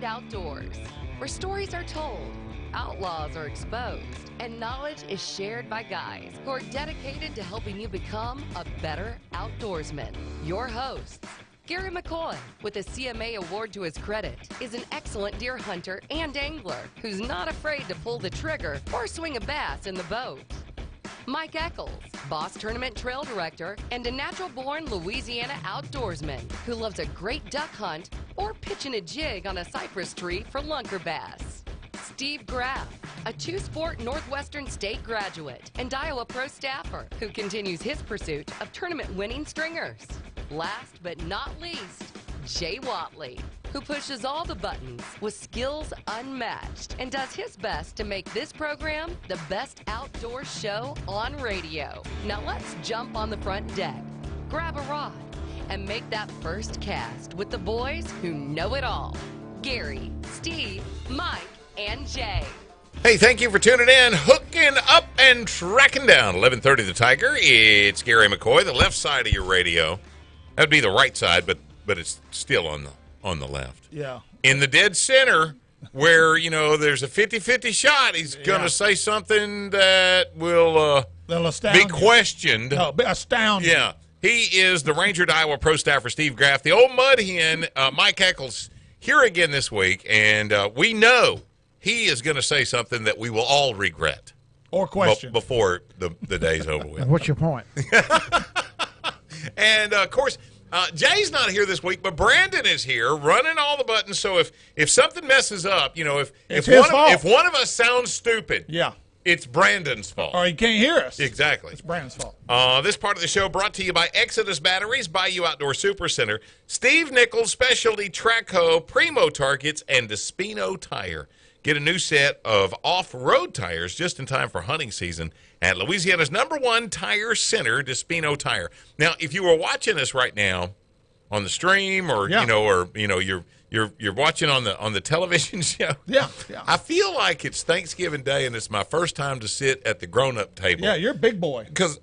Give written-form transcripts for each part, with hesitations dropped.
outdoors, where stories are told, outlaws are exposed, and knowledge is shared by guys who are dedicated to helping you become a better outdoorsman. Your hosts, Gary McCoy, with a CMA award to his credit, is an excellent deer hunter and angler who's not afraid to pull the trigger or swing a bass in the boat. Mike Eccles, boss tournament trail director and a natural-born Louisiana outdoorsman who loves a great duck hunt or pitching a jig on a cypress tree for lunker bass. Steve Graff, a two-sport Northwestern State graduate and Iowa Pro staffer who continues his pursuit of tournament-winning stringers. Last but not least, Jay Watley, who pushes all the buttons with skills unmatched and does his best to make this program the best outdoor show on radio. Now let's jump on the front deck, grab a rod, and make that first cast with the boys who know it all. Gary, Steve, Mike, and Jay. Hey, thank you for tuning in. Hooking up and tracking down 1130 The Tiger. It's Gary McCoy, the left side of your radio. That'd be the right side, but it's still on the left. Yeah. In the dead center, where, there's a 50-50 shot, he's going to say something that will be questioned. No, astounding. Yeah. He is the Ranger to Iowa Pro staffer, Steve Graff, the old mud hen, Mike Eccles, here again this week, and we know he is going to say something that we will all regret. Or question. Before the day's over with. What's your point? And, of course, Jay's not here this week, but Brandon is here running all the buttons. So if something messes up, if one of us sounds stupid, yeah, it's Brandon's fault. Or he can't hear us. Exactly. It's Brandon's fault. This part of the show brought to you by Exodus Batteries, Bayou Outdoor Supercenter, Steve Nichols Specialty Traco, Primo Targets, and Despino Tire. Get a new set of off-road tires just in time for hunting season at Louisiana's #1 tire center, Despino Tire. Now, if you were watching us right now on the stream, or you're watching on the television show, yeah, I feel like it's Thanksgiving Day and it's my first time to sit at the grown-up table. Yeah, you're a big boy. Because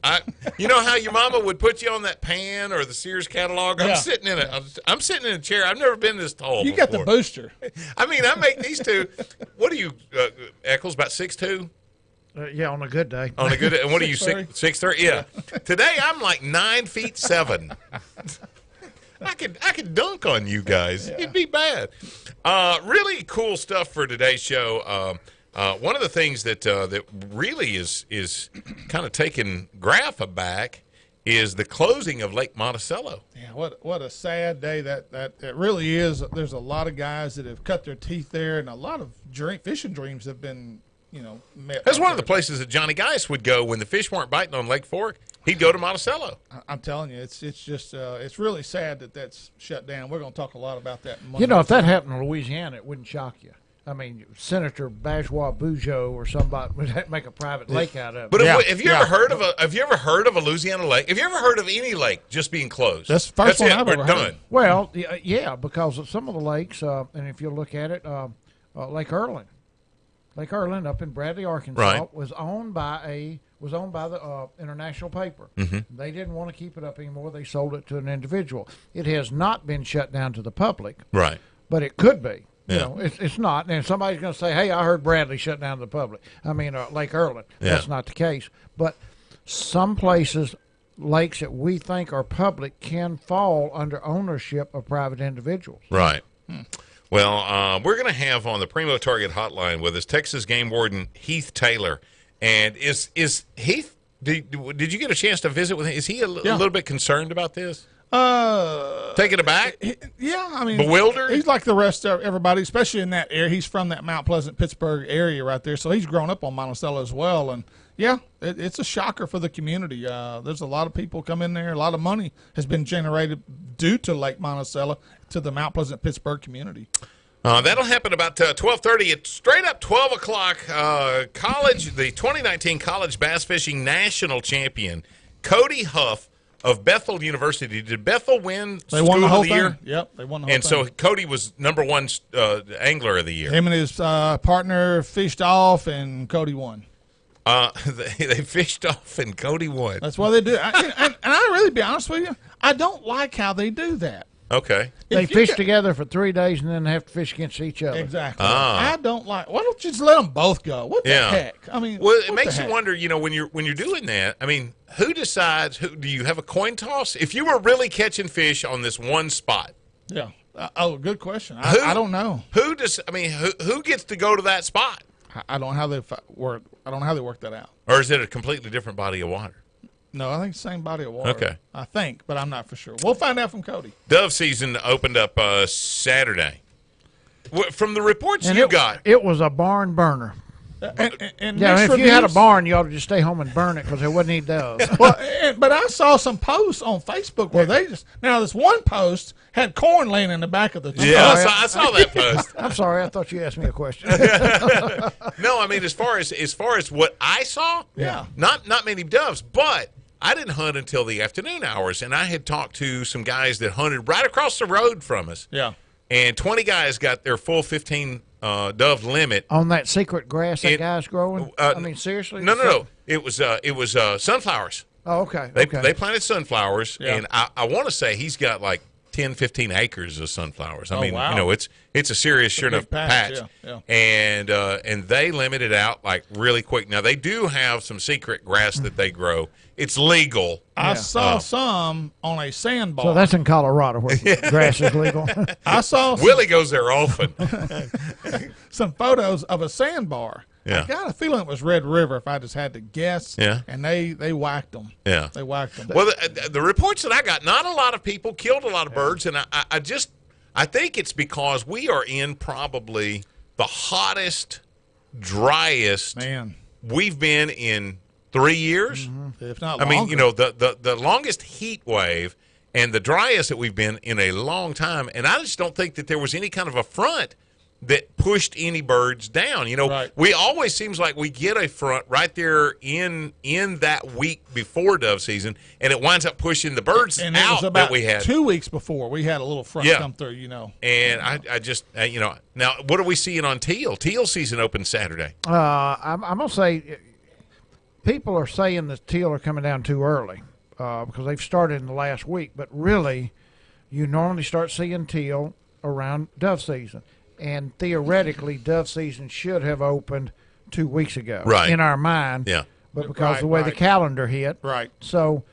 you know how your mama would put you on that pan or the Sears catalog. I'm sitting in a chair. I've never been this tall. You got the booster. I mean, I make these two. What are you, Eccles? About 6'2"? Yeah, on a good day. On a good day. And what are you, 6'3"? Yeah. Today I'm like 9'7". I could dunk on you guys. Yeah. It'd be bad. Really cool stuff for today's show. One of the things that really is kind of taking Graff aback is the closing of Lake Monticello. Yeah, what a sad day that it really is. There's a lot of guys that have cut their teeth there, and a lot of fishing dreams have been, met. That's one of the places that Johnny Geis would go when the fish weren't biting on Lake Fork. He'd go to Monticello. I'm telling you, it's just it's really sad that that's shut down. We're going to talk a lot about that. If that happened in Louisiana, it wouldn't shock you. I mean, Senator Bajwa Bujo or somebody would make a private lake out of it. But have you ever heard of a Louisiana lake? Have you ever heard of any lake just being closed? That's the first one I've ever heard. Well, yeah, because some of the lakes, and if you look at it, Lake Erlin up in Bradley, Arkansas, was owned by the international paper. Mm-hmm. They didn't want to keep it up anymore. They sold it to an individual. It has not been shut down to the public, right? But it could be. Yeah. It's not. And somebody's going to say, hey, I heard Bradley shut down to the public. I mean, Lake Erlin. Yeah. That's not the case. But some places, lakes that we think are public, can fall under ownership of private individuals. Right. Well, we're going to have on the Primo Target Hotline with us Texas Game Warden Heath Taylor. And is Heath, did you get a chance to visit with him? Is he a little bit concerned about this? Taken aback? Yeah, I mean, bewildered? He's like the rest of everybody, especially in that area. He's from that Mount Pleasant, Pittsburgh area right there, so he's grown up on Monticello as well. And, yeah, it's a shocker for the community. There's a lot of people come in there. A lot of money has been generated due to Lake Monticello to the Mount Pleasant, Pittsburgh community. That'll happen about 12:30. It's straight up 12 o'clock. The 2019 College Bass Fishing National Champion, Cody Huff of Bethel University. Did Bethel win They won the whole School of the Year? thing. Yep, they won the whole And thing. so Cody was #1 angler of the year. Him and his partner fished off, and Cody won. They fished off, and Cody won. That's why they do. And I really be honest with you, I don't like how they do that. Okay. They If you fish get- together for 3 days and then have to fish against each other. Exactly. Ah. I don't like. Why don't you just let them both go? What the Yeah. heck? I mean, Well, it what makes the you heck? wonder, when you're doing that. I mean, who decides? Who do you have a coin toss? If you were really catching fish on this one spot, Yeah. Good question. Who- I don't know. who does? I mean, who gets to go to that spot, I don't know how they work. I don't know how they work that out. or is it a completely different body of water? No, I think it's the same body of water. Okay. I think, but I'm not for sure. We'll find out from Cody. Dove season opened up Saturday. From the reports And you got, it was a barn burner. And Yeah, mixed if you had a reviews. barn, you ought to just stay home and burn it because there wasn't any doves. Well, but I saw some posts on Facebook where they just this one post had corn laying in the back of the truck. yeah, sorry. I saw that post. I'm sorry, I thought you asked me a question. No, I mean as far as what I saw, Yeah. not many doves, but I didn't hunt until the afternoon hours, and I had talked to some guys that hunted right across the road from us, Yeah. and 20 guys got their full 15 dove limit. On that secret grass that It- guy's growing? I mean, seriously? No. It was sunflowers. Oh, okay. They okay. they planted sunflowers, Yeah. and I want to say he's got like 10, 15 acres of sunflowers. I Oh, mean, wow. it's a serious, sure big enough patch, patch. yeah. And they limit it out like really quick. Now they do have some secret grass that they grow. It's legal. I saw some on a sandbar. So that's in Colorado where grass is legal. I saw Willie goes there often. some photos of a sandbar. Yeah. I got a feeling it was Red River if I just had to guess. Yeah. And they whacked them. Yeah. They whacked them. Well, the reports that I got, not a lot of people killed a lot of birds, and I think it's because we are in probably the hottest, driest Man, we've been in 3 years. if not I longer. mean, the longest heat wave and the driest that we've been in a long time, and I just don't think that there was any kind of a front that pushed any birds down. Right. We always seems like we get a front right there in that week before dove season, and it winds up pushing the birds and it out was about that we had. 2 weeks before we had a little front Yeah. come through, And I just, now what are we seeing on teal? Teal season opens Saturday. I'm going to say people are saying the teal are coming down too early because they've started in the last week. But really, you normally start seeing teal around dove season. And theoretically, dove season should have opened 2 weeks ago Right. in our mind. Yeah. But because Right, the way the right. calendar hit. Right. So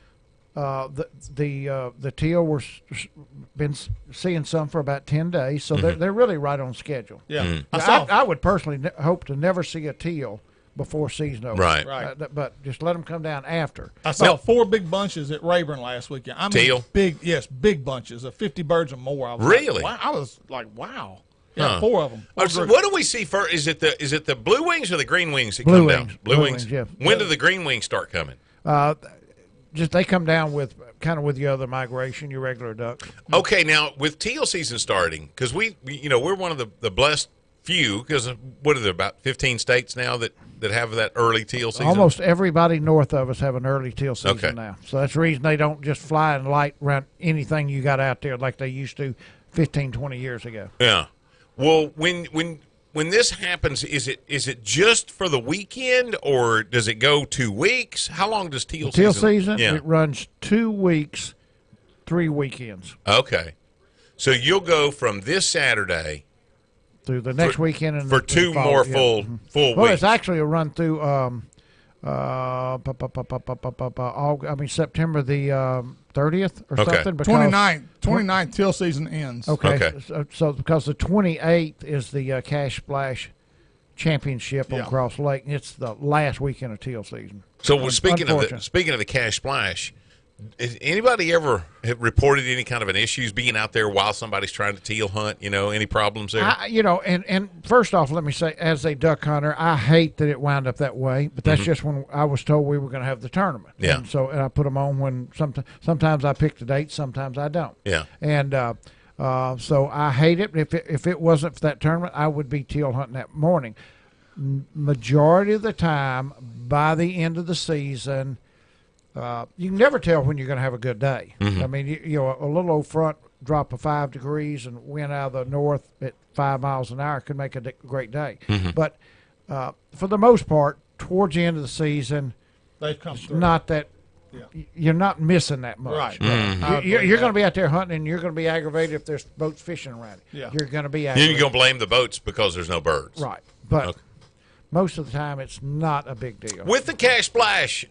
the teal we're been seeing some for about 10 days. So they're really right on schedule. Yeah. I would personally hope to never see a teal before season opens. Right. Right. But just let them come down after. I saw 4 big bunches at Rayburn last weekend. I mean, Teal? big bunches of 50 birds or more. I was Really? Like, wow. I was like, wow. Yeah, Huh. 4 of them. So what do we see first? Is it the blue wings or the green wings that Blue come wings. down? Blue wings, yeah. When do the green wings start coming? Just they come down with kind of with the other migration, your regular duck. Okay, now with teal season starting, because we're one of the blessed few, because what are there, about 15 states now that have that early teal season? Almost everybody north of us have an early teal season Okay. now. So that's the reason they don't just fly and light around anything you got out there like they used to 15, 20 years ago. Yeah. Well, when this happens, is it just for the weekend, or does it go 2 weeks? How long does teal Teal season? season, Yeah. it runs 2 weeks, 3 weekends. Okay. So you'll go from this Saturday Through the next weekend and for the 2 fall- more yeah. full Well, weeks. it's actually a run through. September the 30th or Okay. something. Because, 29th teal season ends. Okay. Okay. So because the 28th is the Cash Splash Championship on Yeah. Cross Lake, and it's the last weekend of teal season. So speaking Unfortunate. of the Cash Splash, has anybody ever have reported any kind of an issues being out there while somebody's trying to teal hunt? Any problems there? And first off, let me say, as a duck hunter, I hate that it wound up that way. But that's just when I was told we were going to have the tournament. Yeah. And I put them on when sometimes I pick the date, sometimes I don't. Yeah. And so I hate it. If it wasn't for that tournament, I would be teal hunting that morning. Majority of the time, by the end of the season, you can never tell when you're going to have a good day. I mean, a little old front drop of 5 degrees and wind out of the north at 5 miles an hour could make a great day. But for the most part, towards the end of the season, They've come through. not that you're not missing that much. Right. You're going to be out there hunting, and you're going to be aggravated if there's boats fishing around it. Yeah. You're going to be You're aggravated. going to blame the boats because there's no birds. Right. But Okay. most of the time, it's not a big deal. With the cash splash,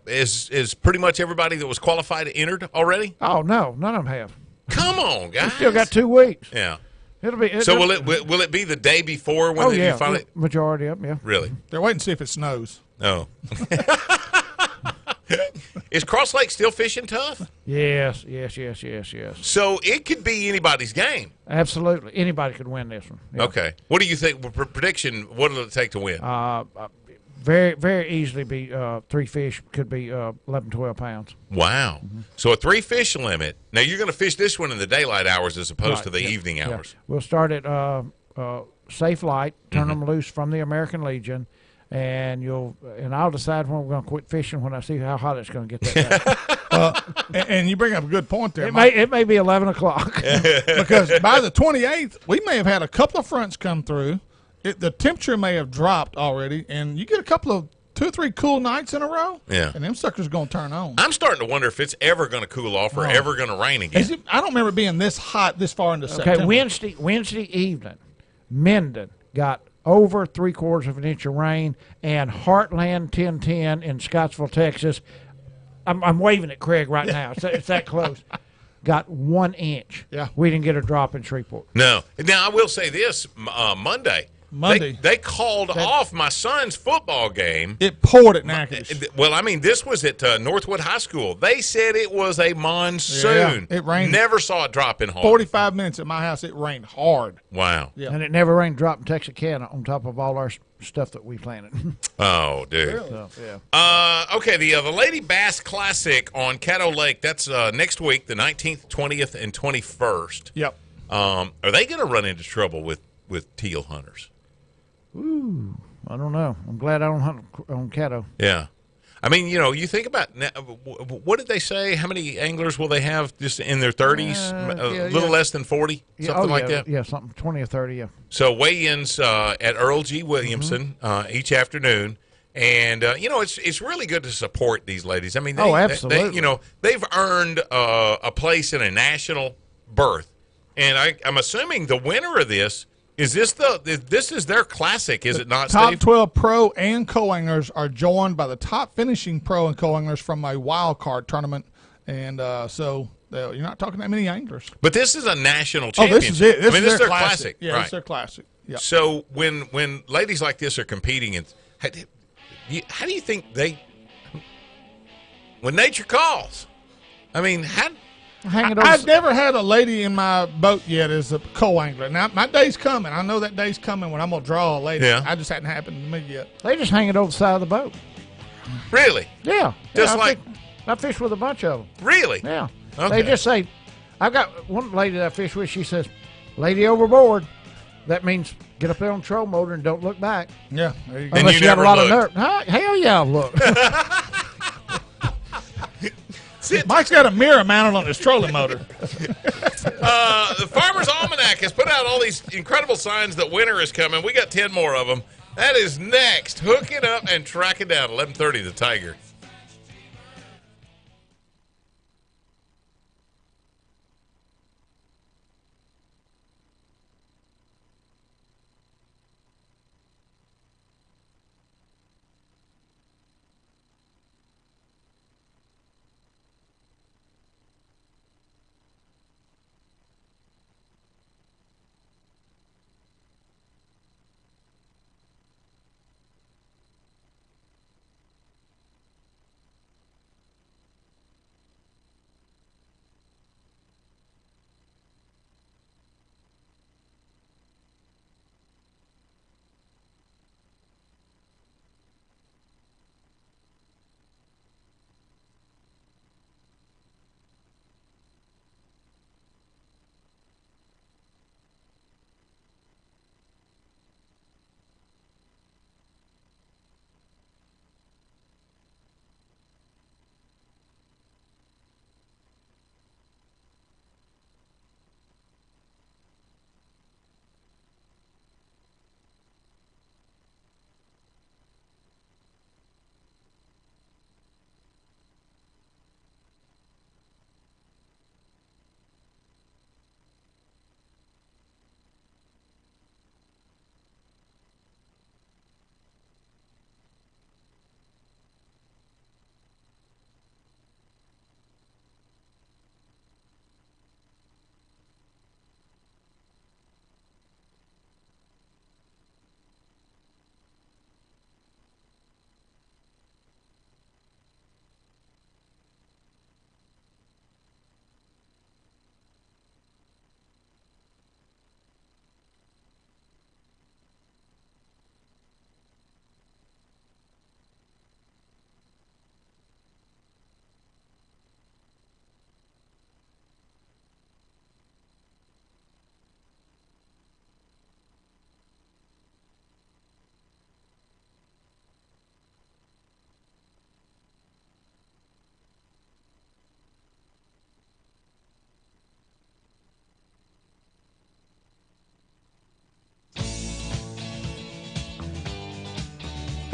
is pretty much everybody that was qualified entered already? Oh, no. None of them have. Come on, guys. Still got 2 weeks. Yeah. It'll be. So will it be the day before when you finally? Majority of them, yeah. Really? They're waiting to see if it snows. No. Is Cross Lake still fishing tough? Yes. So it could be anybody's game. Absolutely. Anybody could win this one. Yeah. Okay. What do you think? Prediction, what will it take to win? Very, very easily be 3 fish, could be 11, 12 pounds. Wow. So a 3 fish limit. Now you're going to fish this one in the daylight hours as opposed to the yeah, evening yeah. hours. We'll start at safe light, turn them loose from the American Legion, and I'll decide when we're going to quit fishing when I see how hot it's going to get that day. And you bring up a good point there, Mike, It may be 11 o'clock. because by the 28th, we may have had a couple of fronts come through. The temperature may have dropped already, and you get a couple of 2 or 3 cool nights in a row. Yeah. And them suckers going to turn on. I'm starting to wonder if it's ever going to cool off or ever going to rain again. I don't remember it being this hot this far into September. Okay, Wednesday evening, Minden got over 3/4 of an inch of rain, and Heartland 1010 in Scottsville, Texas. I'm waving at Craig right now. It's that close. Got 1 inch. Yeah. We didn't get a drop in Shreveport. No. Now I will say this: Monday. They called off my son's football game. It poured at Natchitoches. Well, I mean, this was at Northwood High School. They said it was a monsoon. Yeah, it rained. Never saw it drop in hard. 45 minutes at my house, it rained hard. Wow. Yeah. And it never rained drop in Texarkana on top of all our stuff that we planted. Oh, dude. Really? So, yeah. Okay, the Lady Bass Classic on Caddo Lake, that's next week, the 19th, 20th, and 21st. Yep. Are they going to run into trouble with teal hunters? Ooh, I don't know. I'm glad I don't hunt on Caddo. Yeah. I mean, you think about what did they say? How many anglers will they have just in their 30s? A little less than 40? Something like that? Yeah, something 20 or 30, yeah. So weigh-ins at Earl G. Williamson each afternoon. And, it's really good to support these ladies. I mean, absolutely. They've earned a place in a national berth. And I'm assuming the winner of this this is their classic, is it not, Top Steve? 12 pro and co-anglers are joined by the top finishing pro and co-anglers from a wild card tournament. And so you're not talking that many anglers. But this is a national Oh, championship. this is it. This is their their classic. Yeah, right. it's their classic. Yeah. So when ladies like this are competing, how do you think when nature calls? I mean, how? I've never had a lady in my boat yet as a co-angler. Now, my day's coming. I know that day's coming when I'm going to draw a lady. Yeah. I just hadn't happened to me yet. They just hang it over the side of the boat. Really? Yeah. Just I fished with a bunch of them. Really? Yeah. Okay. They just say, I've got one lady that I fish with, she says, lady overboard. That means get up there on troll motor and don't look back. Yeah, there you go. And Unless you you got a never lot looked. of nerve. Hell yeah, I'll look. Mike's got a mirror mounted on his trolling motor. The Farmer's Almanac has put out all these incredible signs that winter is coming. We got 10 more of them. That is next. Hook it up and track it down. 11:30, the Tiger.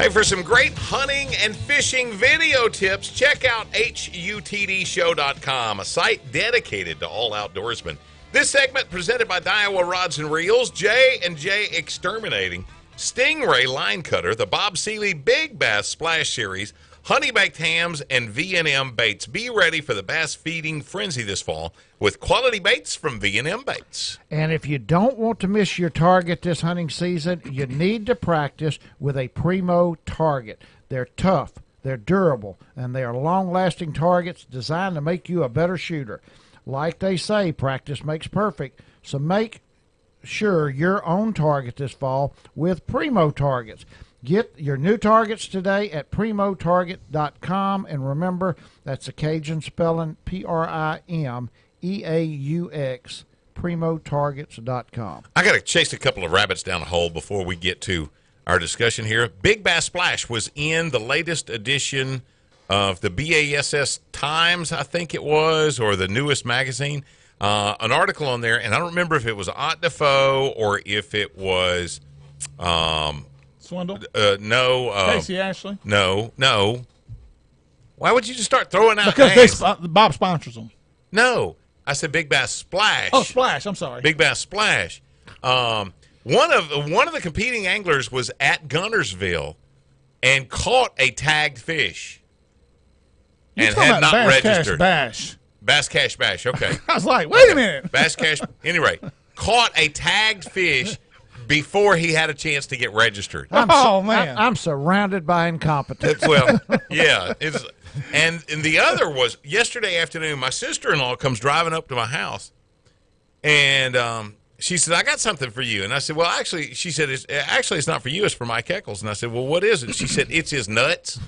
Hey, for some great hunting and fishing video tips, check out HUTDshow.com, a site dedicated to all outdoorsmen. This segment presented by Daiwa Rods and Reels, J&J Exterminating, Stingray Line Cutter, the Bob Seeley Big Bass Splash Series, Honey Baked Hams, and V&M Baits. Be ready for the bass feeding frenzy this fall with quality baits from V&M Baits. And if you don't want to miss your target this hunting season, you need to practice with a Primo target. They're tough, they're durable, and they are long-lasting targets designed to make you a better shooter. Like they say, practice makes perfect, so make sure your own target this fall with Primo targets. Get your new targets today at primotarget.com, and remember, that's a Cajun spelling, Primeaux, primotargets.com. I got to chase a couple of rabbits down a hole before we get to our discussion here. Big Bass Splash was in the latest edition of the BASS Times, I think it was, or the newest magazine. An article on there, and I don't remember if it was Haute Defoe or if it was... Swindle? No. Casey Ashley? No. Why would you just start throwing out Because names? Bob sponsors them. No. I said Big Bass Splash. Oh, Splash. I'm sorry. Big Bass Splash. One of the competing anglers was at Gunnersville and caught a tagged fish. You're and talking had about not Bass registered. Cash Bash. Bass Cash Bash, okay. I was like, wait a minute. Bass Cash. Anyway, caught a tagged fish before he had a chance to get registered. Man. I'm surrounded by incompetence. Well, yeah. And the other was yesterday afternoon, my sister-in-law comes driving up to my house, and she said, I got something for you. And I said, well, actually, she said, it's not for you. It's for Mike Eccles. And I said, well, what is it? She said, it's his nuts.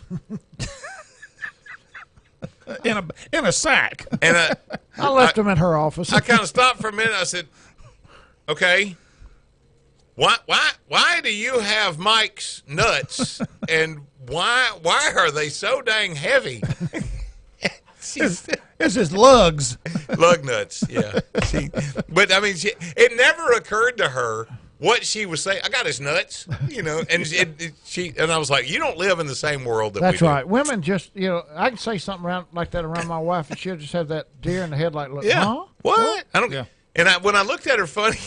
In a sack. And I left him in her office. I kind of stopped for a minute. I said, okay. Why do you have Mike's nuts, and why are they so dang heavy? It's just lugs. Lug nuts, yeah. But I mean, it never occurred to her what she was saying. I got his nuts, and and I was like, you don't live in the same world that That's we do. right. Women just, I can say something like that around my wife, and she'll just have that deer in the headlight look. Yeah. Huh? What? I don't. Yeah. And when I looked at her funny,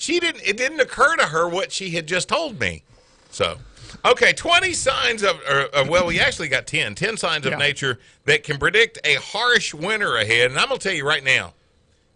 it didn't occur to her what she had just told me. So, okay, 20 signs well, we actually got 10 signs of nature that can predict a harsh winter ahead. And I'm going to tell you right now,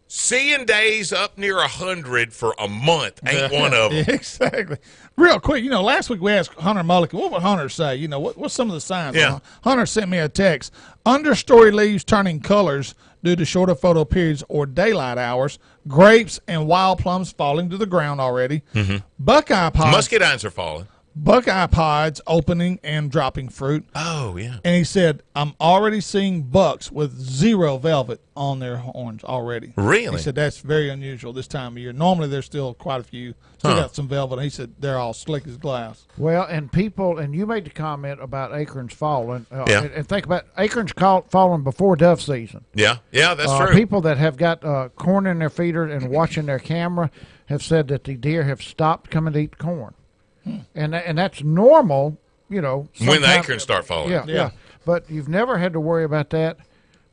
seeing days up near 100 for a month ain't one of them. Exactly. Real quick, last week we asked Hunter Mulligan, what would Hunter say? What's some of the signs? Yeah. Hunter sent me a text. Understory leaves turning colors due to shorter photo periods or daylight hours. Grapes and wild plums falling to the ground already. Mm-hmm. Buckeye pods. Muscadines are falling. Buckeye pods opening and dropping fruit. Oh, yeah. And he said, I'm already seeing bucks with zero velvet on their horns already. Really? He said that's very unusual this time of year. Normally there's still quite a few. Still got some velvet. And he said they're all slick as glass. Well, and you made the comment about acorns falling. Yeah. And think about acorns falling before dove season. Yeah, that's true. People that have got corn in their feeder and watching their camera have said that the deer have stopped coming to eat corn. And that's normal, when the acorns start falling. Yeah. But you've never had to worry about that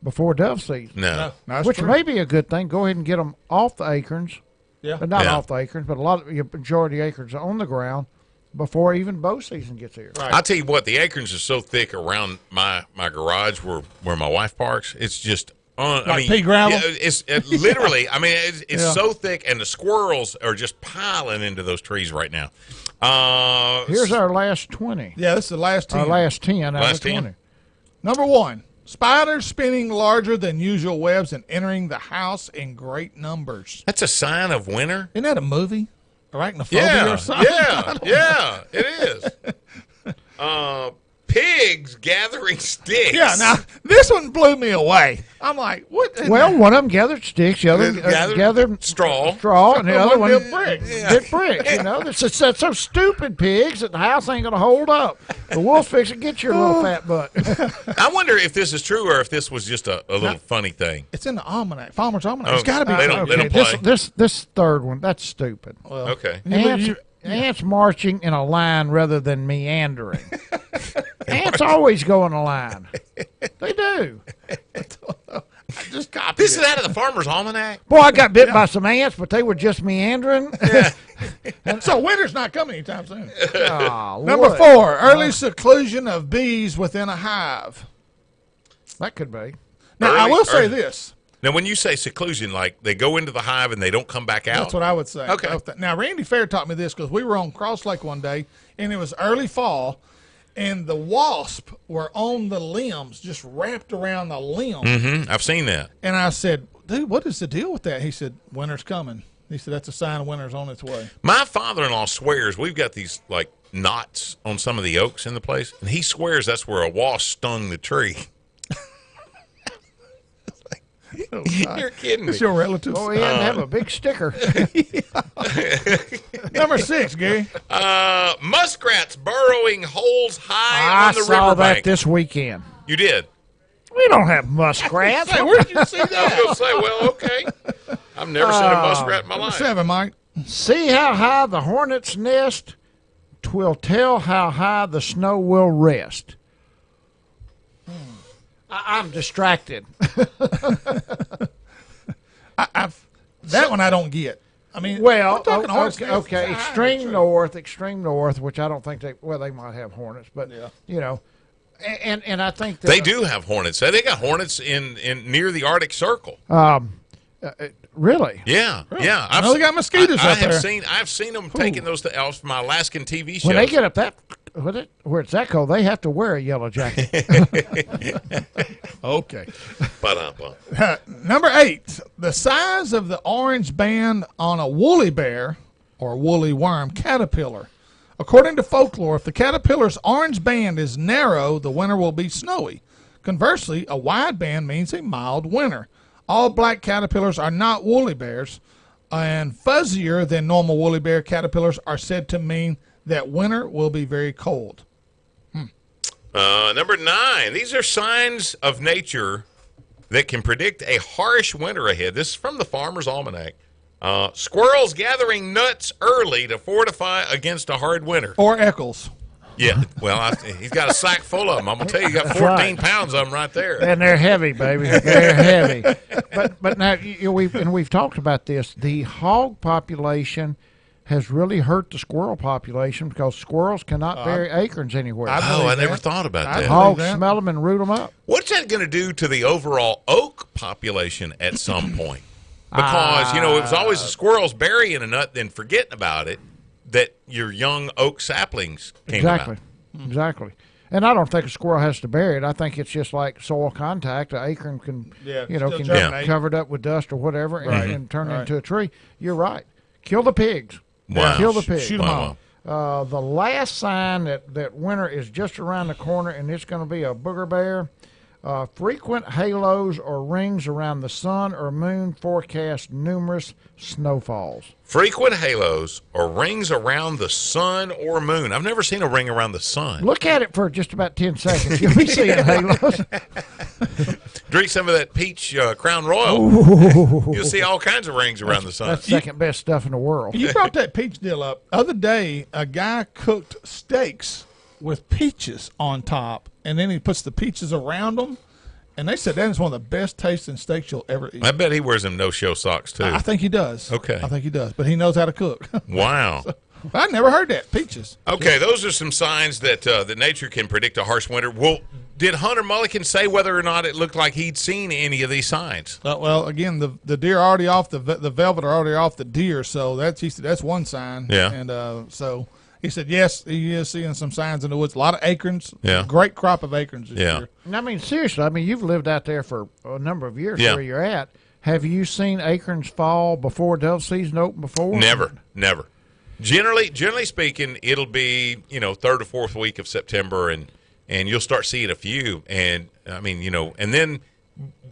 before dove season. No. Which may be a good thing. Go ahead and get them off the acorns. Yeah. But not off the acorns, but majority of the acorns on the ground before even bow season gets here. Right. I'll tell you what, the acorns are so thick around my garage where my wife parks. It's just pea gravel? Yeah, it's literally. I mean, it's so thick, and the squirrels are just piling into those trees right now. Here's our last 20. Yeah, this is the last 10. Our last 10 out Last of 20. 10. Number 1, spiders spinning larger than usual webs and entering the house in great numbers. That's a sign of winter. Isn't that a movie? Arachnophobia or something? Yeah, it is. Pigs gathering sticks. Yeah, now, this one blew me away. I'm like, what? Well, one of them gathered sticks, the other gathered straw, and the other one did bricks. did bricks. That's so stupid pigs that the house ain't going to hold up. The wolf fix it, get your little fat butt. I wonder if this is true or if this was just a little funny thing. It's in the almanac, Farmer's Almanac. It's got to be. They don't play. This third one, that's stupid. Well, Okay. Ants, ants marching in a line rather than meandering. Ants always go in a line. They do. I just copied This it. is out of the Farmer's Almanac. Boy, I got bit by some ants, but they were just meandering. So winter's not coming anytime soon. Oh, Number Lord. 4, early seclusion of bees within a hive. That could be. Now, I Early- will say early- this. Now, when you say seclusion, like they go into the hive and they don't come back out? That's what I would say. Okay. Now, Randy Fair taught me this because we were on Cross Lake one day, and it was early fall, and the wasp were on the limbs, just wrapped around the limb. Mm-hmm. I've seen that. And I said, dude, what is the deal with that? He said, winter's coming. He said, that's a sign winter's on its way. My father-in-law swears we've got these, like, knots on some of the oaks in the place, and he swears that's where a wasp stung the tree. Oh, You're kidding me. it's your relatives. Oh, he had to have a big sticker. Number 6, Gary. Muskrats burrowing holes high I on the saw that riverbank. this weekend. You did? We don't have muskrats. Hey, where did you see I was that? going to say, well, okay. I've never seen a muskrat in my Number life. 7, Mike. See how high the hornet's nest? 'Twill tell how high the snow will rest. I'm distracted. That one I don't get. I mean, Well, we're talking hornets' okay, nests. extreme north, which I don't think they might have hornets, but Yeah. you know, and I think that, They do have hornets. They got hornets in near the Arctic Circle. Really. Yeah, yeah. know they got mosquitoes I up have there. I've seen them taking those to elves from my Alaskan TV shows. When they get up where it's that cold, they have to wear a yellow jacket. Okay. Ba-dum-bum. Number 8, the size of the orange band on a woolly bear or woolly worm caterpillar. According to folklore, if the caterpillar's orange band is narrow, the winter will be snowy. Conversely, a wide band means a mild winter. All black caterpillars are not woolly bears, and fuzzier than normal woolly bear caterpillars are said to mean that winter will be very cold. Number 9. These are signs of nature that can predict a harsh winter ahead. This is from the Farmer's Almanac. Squirrels gathering nuts early to fortify against a hard winter. Or Eccles. Yeah, well, he's got a sack full of them. I'm going to tell you, he got 14 right. pounds of them right there. And they're heavy, baby. They're heavy. But now we've talked about this. The hog population has really hurt the squirrel population because squirrels cannot bury acorns anywhere. Oh, I believe never that. thought about I that. believe Hogs that. smell them and root them up. What's that going to do to the overall oak population at some point? Because, it was always the squirrels burying a nut, then forgetting about it, that your young oak saplings came Exactly. about. Exactly. And I don't think a squirrel has to bury it. I think it's just like soil contact. An acorn can, Yeah, can still be germinate. covered up with dust or whatever and turn Right. into a tree. You're right. Kill the pigs. Wow. Kill the pigs. Shoot 'em Wow. all. The last sign that winter is just around the corner and it's going to be a booger bear. Frequent halos or rings around the sun or moon forecast numerous snowfalls. Frequent halos or rings around the sun or moon. I've never seen a ring around the sun. Look at it for just about 10 seconds. You'll be seeing halos. Drink some of that peach Crown Royal. You'll see all kinds of rings around the sun. That's second best stuff in the world. You brought that peach deal up. Other day, a guy cooked steaks with peaches on top, and then he puts the peaches around them. And they said that is one of the best tasting steaks you'll ever eat. I bet he wears them no-show socks, too. I think he does. Okay. I think he does. But he knows how to cook. Wow. I never heard that. Peaches. Okay, those are some signs that that nature can predict a harsh winter. Well, did Hunter Mulligan say whether or not it looked like he'd seen any of these signs? Well, again, the deer are already off the velvet are already off the deer, so he said that's one sign. Yeah. And so he said yes, he is seeing some signs in the woods. A lot of acorns. Yeah. Great crop of acorns this Yeah. year. I mean, seriously, you've lived out there for a number of years Yeah. where you're at. Have you seen acorns fall before dove season open before? Never. Generally speaking, it'll be, third or fourth week of September, and you'll start seeing a few. And, and then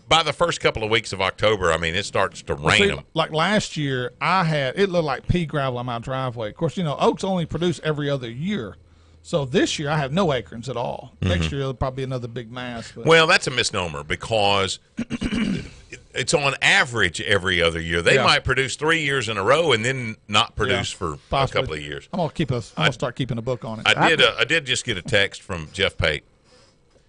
by the first couple of weeks of October, it starts to rain See, them. like last year, it looked like pea gravel on my driveway. Of course, oaks only produce every other year. So this year I have no acorns at all. Next year it'll probably be another big mass. But. Well, that's a misnomer because it's on average every other year. They might produce 3 years in a row and then not produce for possibly. a couple of years. I'm gonna start keeping a book on it. I did just get a text from Jeff Pate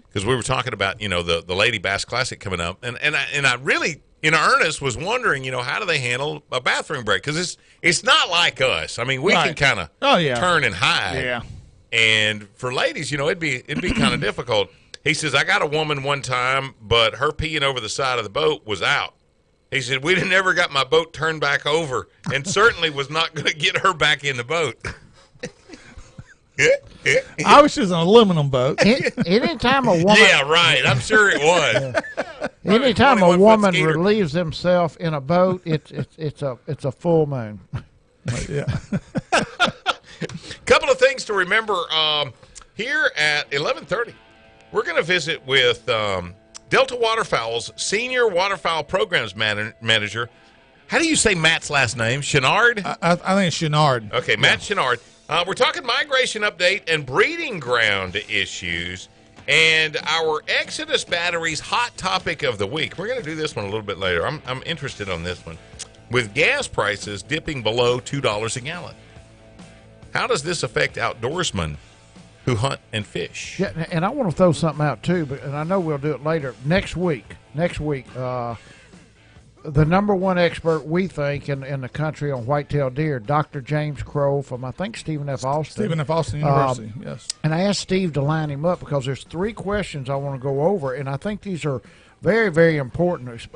because we were talking about the Lady Bass Classic coming up, and I really in earnest was wondering how do they handle a bathroom break, because it's not like us. I mean, we can kind of turn and hide. Yeah. And for ladies, it'd be kind of difficult. He says, I got a woman one time, but her peeing over the side of the boat was out. He said, we never got my boat turned back over, and certainly was not going to get her back in the boat. I was just an aluminum boat. Anytime a woman, yeah, right. I'm sure it was. Anytime a woman relieves themselves in a boat, it's a full moon. Yeah. Couple of things to remember here at 11:30. We're going to visit with Delta Waterfowl's Senior Waterfowl Programs Manager. How do you say Matt's last name? Chenard? I think it's Chenard. Okay, Matt Chenard. We're talking migration update and breeding ground issues and our Exodus batteries hot topic of the week. We're going to do this one a little bit later. I'm interested on this one. With gas prices dipping below $2 a gallon, how does this affect outdoorsmen who hunt and fish? Yeah, and I want to throw something out too, and I know we'll do it later. Next week, the number one expert we think in the country on whitetail deer, Dr. James Crow from I think Stephen F. Austin. Stephen F. Austin University, yes. And I asked Steve to line him up because there's 3 questions I want to go over, and I think these are very, very important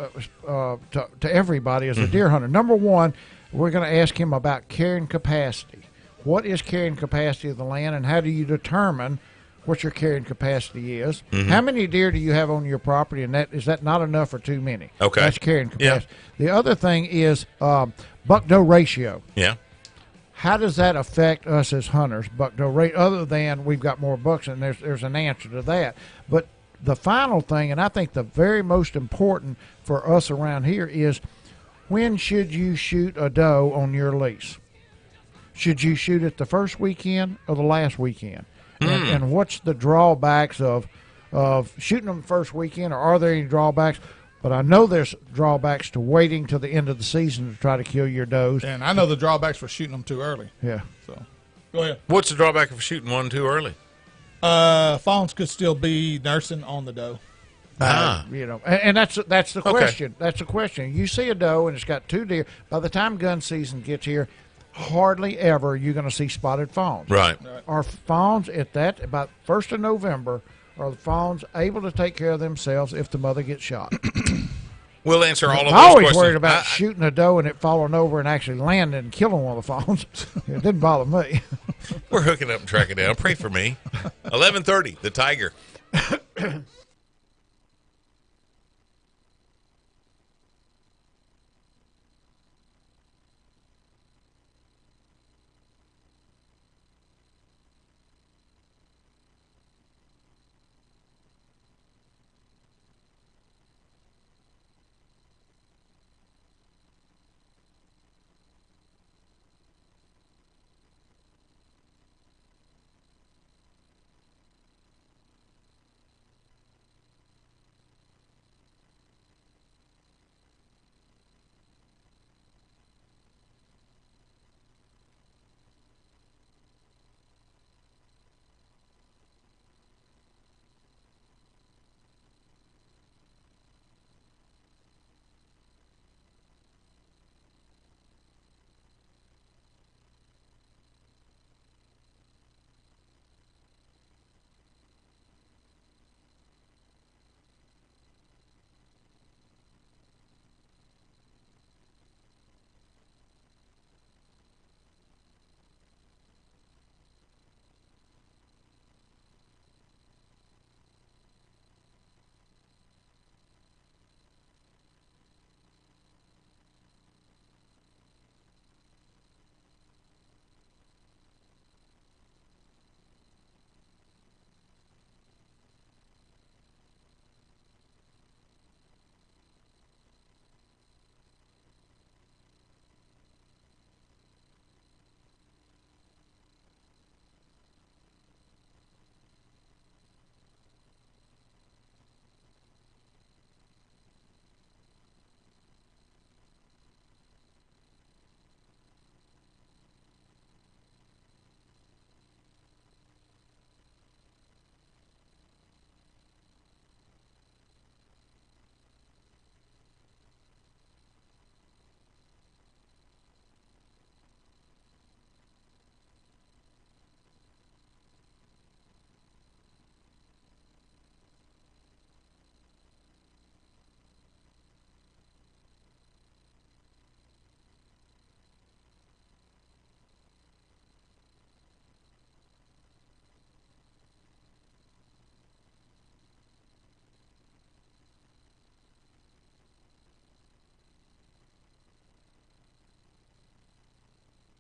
to everybody as a deer hunter. Number one, we're going to ask him about carrying capacity. What is carrying capacity of the land, and how do you determine what your carrying capacity is? Mm-hmm. How many deer do you have on your property, and is that not enough or too many? Okay. That's carrying capacity. Yeah. The other thing is buck-doe ratio. Yeah. How does that affect us as hunters, buck-doe ratio, other than we've got more bucks, and there's an answer to that. But the final thing, and I think the very most important for us around here, is when should you shoot a doe on your lease? Should you shoot it the first weekend or the last weekend? And what's the drawbacks of shooting them the first weekend, or are there any drawbacks? But I know there's drawbacks to waiting till the end of the season to try to kill your does. And I know the drawbacks for shooting them too early. Yeah. So, go ahead. What's the drawback of shooting one too early? Fawns could still be nursing on the doe. And that's the question. Okay. That's the question. You see a doe and it's got 2 deer. By the time gun season gets here, hardly ever you're going to see spotted fawns. Right. Are fawns about 1st of November? Are the fawns able to take care of themselves if the mother gets shot? We'll answer all of those I'm always questions. worried about shooting a doe and it falling over and actually landing and killing one of the fawns. It didn't bother me. We're hooking up and tracking down. Pray for me. 11:30, the Tiger.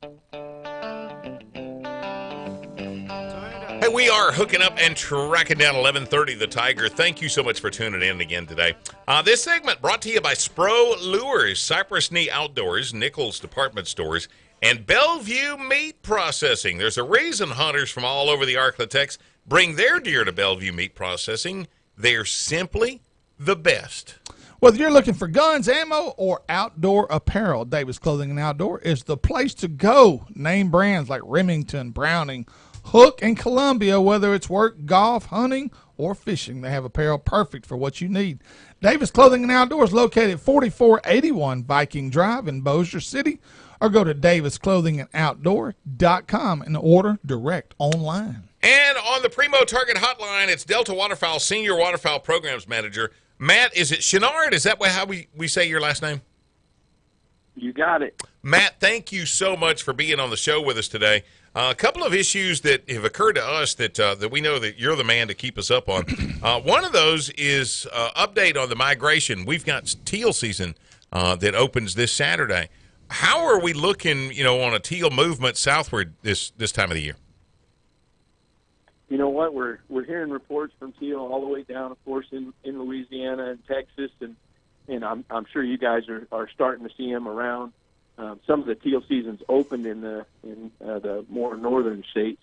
Hey, we are hooking up and tracking down 1130 The Tiger. Thank you so much for tuning in again today. This segment brought to you by Spro Lures, Cypress Knee Outdoors, Nichols Department Stores, and Bellevue Meat Processing. There's a reason hunters from all over the Arklatex bring their deer to Bellevue Meat Processing. They're simply the best. Whether you're looking for guns, ammo, or outdoor apparel, Davis Clothing and Outdoor is the place to go. Name brands like Remington, Browning, Hook, and Columbia. Whether it's work, golf, hunting, or fishing, they have apparel perfect for what you need. Davis Clothing and Outdoors located at 4481 Viking Drive in Bossier City, or go to davisclothingandoutdoor.com and order direct online. And on the Primo Target Hotline, it's Delta Waterfowl Senior Waterfowl Programs Manager Matt. Is it Chenard? Is that how we say your last name? You got it. Matt, thank you so much for being on the show with us today. A couple of issues that have occurred to us that we know that you're the man to keep us up on. One of those is update on the migration. We've got teal season that opens this Saturday. How are we looking, on a teal movement southward this time of the year? You know what? We're hearing reports from teal all the way down, of course, in Louisiana and Texas, and I'm sure you guys are starting to see them around. Some of the teal seasons opened in the more northern states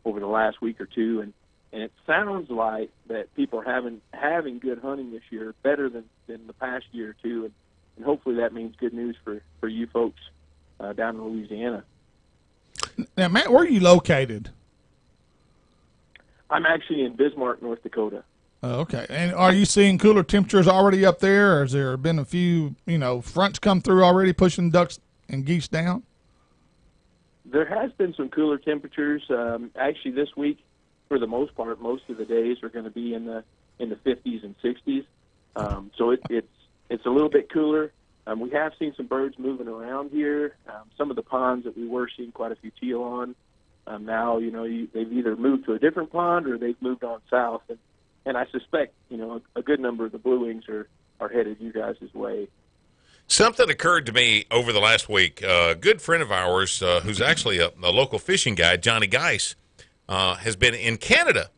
over the last week or two, and it sounds like that people are having good hunting this year, better than the past year or two, and hopefully that means good news for you folks down in Louisiana. Now, Matt, where are you located? I'm actually in Bismarck, North Dakota. Oh, okay. And are you seeing cooler temperatures already up there, or has there been a few, fronts come through already pushing ducks and geese down? There has been some cooler temperatures. Actually, this week, for the most part, most of the days are going to be in the 50s and 60s. So it's a little bit cooler. We have seen some birds moving around here. Some of the ponds that we were seeing quite a few teal on, now they've either moved to a different pond or they've moved on south, and I suspect a good number of the blue wings are headed you guys' way. Something occurred to me over the last week. A good friend of ours, who's actually a local fishing guide, Johnny Geis, has been in Canada,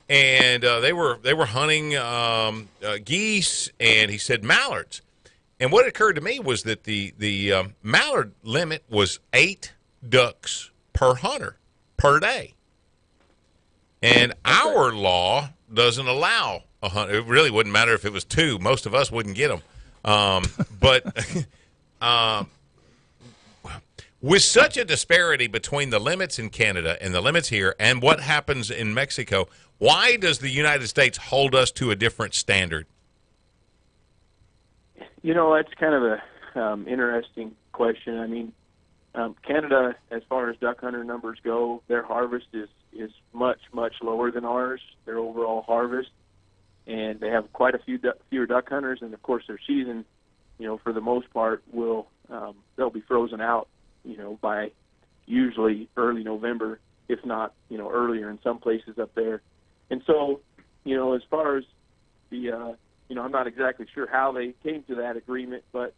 and they were hunting geese, and he said mallards. And what occurred to me was that the mallard limit was 8 ducks per hunter per day, and our law doesn't allow a hunt. It really wouldn't matter if it was 2. Most of us wouldn't get them. But with such a disparity between the limits in Canada and the limits here and what happens in Mexico, why does the United States hold us to a different standard? That's kind of a interesting question. I mean, Canada, as far as duck hunter numbers go, their harvest is much, much lower than ours, their overall harvest. And they have quite a fewer duck hunters, and of course their season, for the most part, they'll be frozen out, by usually early November, if not, earlier in some places up there. And so, as far as the, I'm not exactly sure how they came to that agreement, but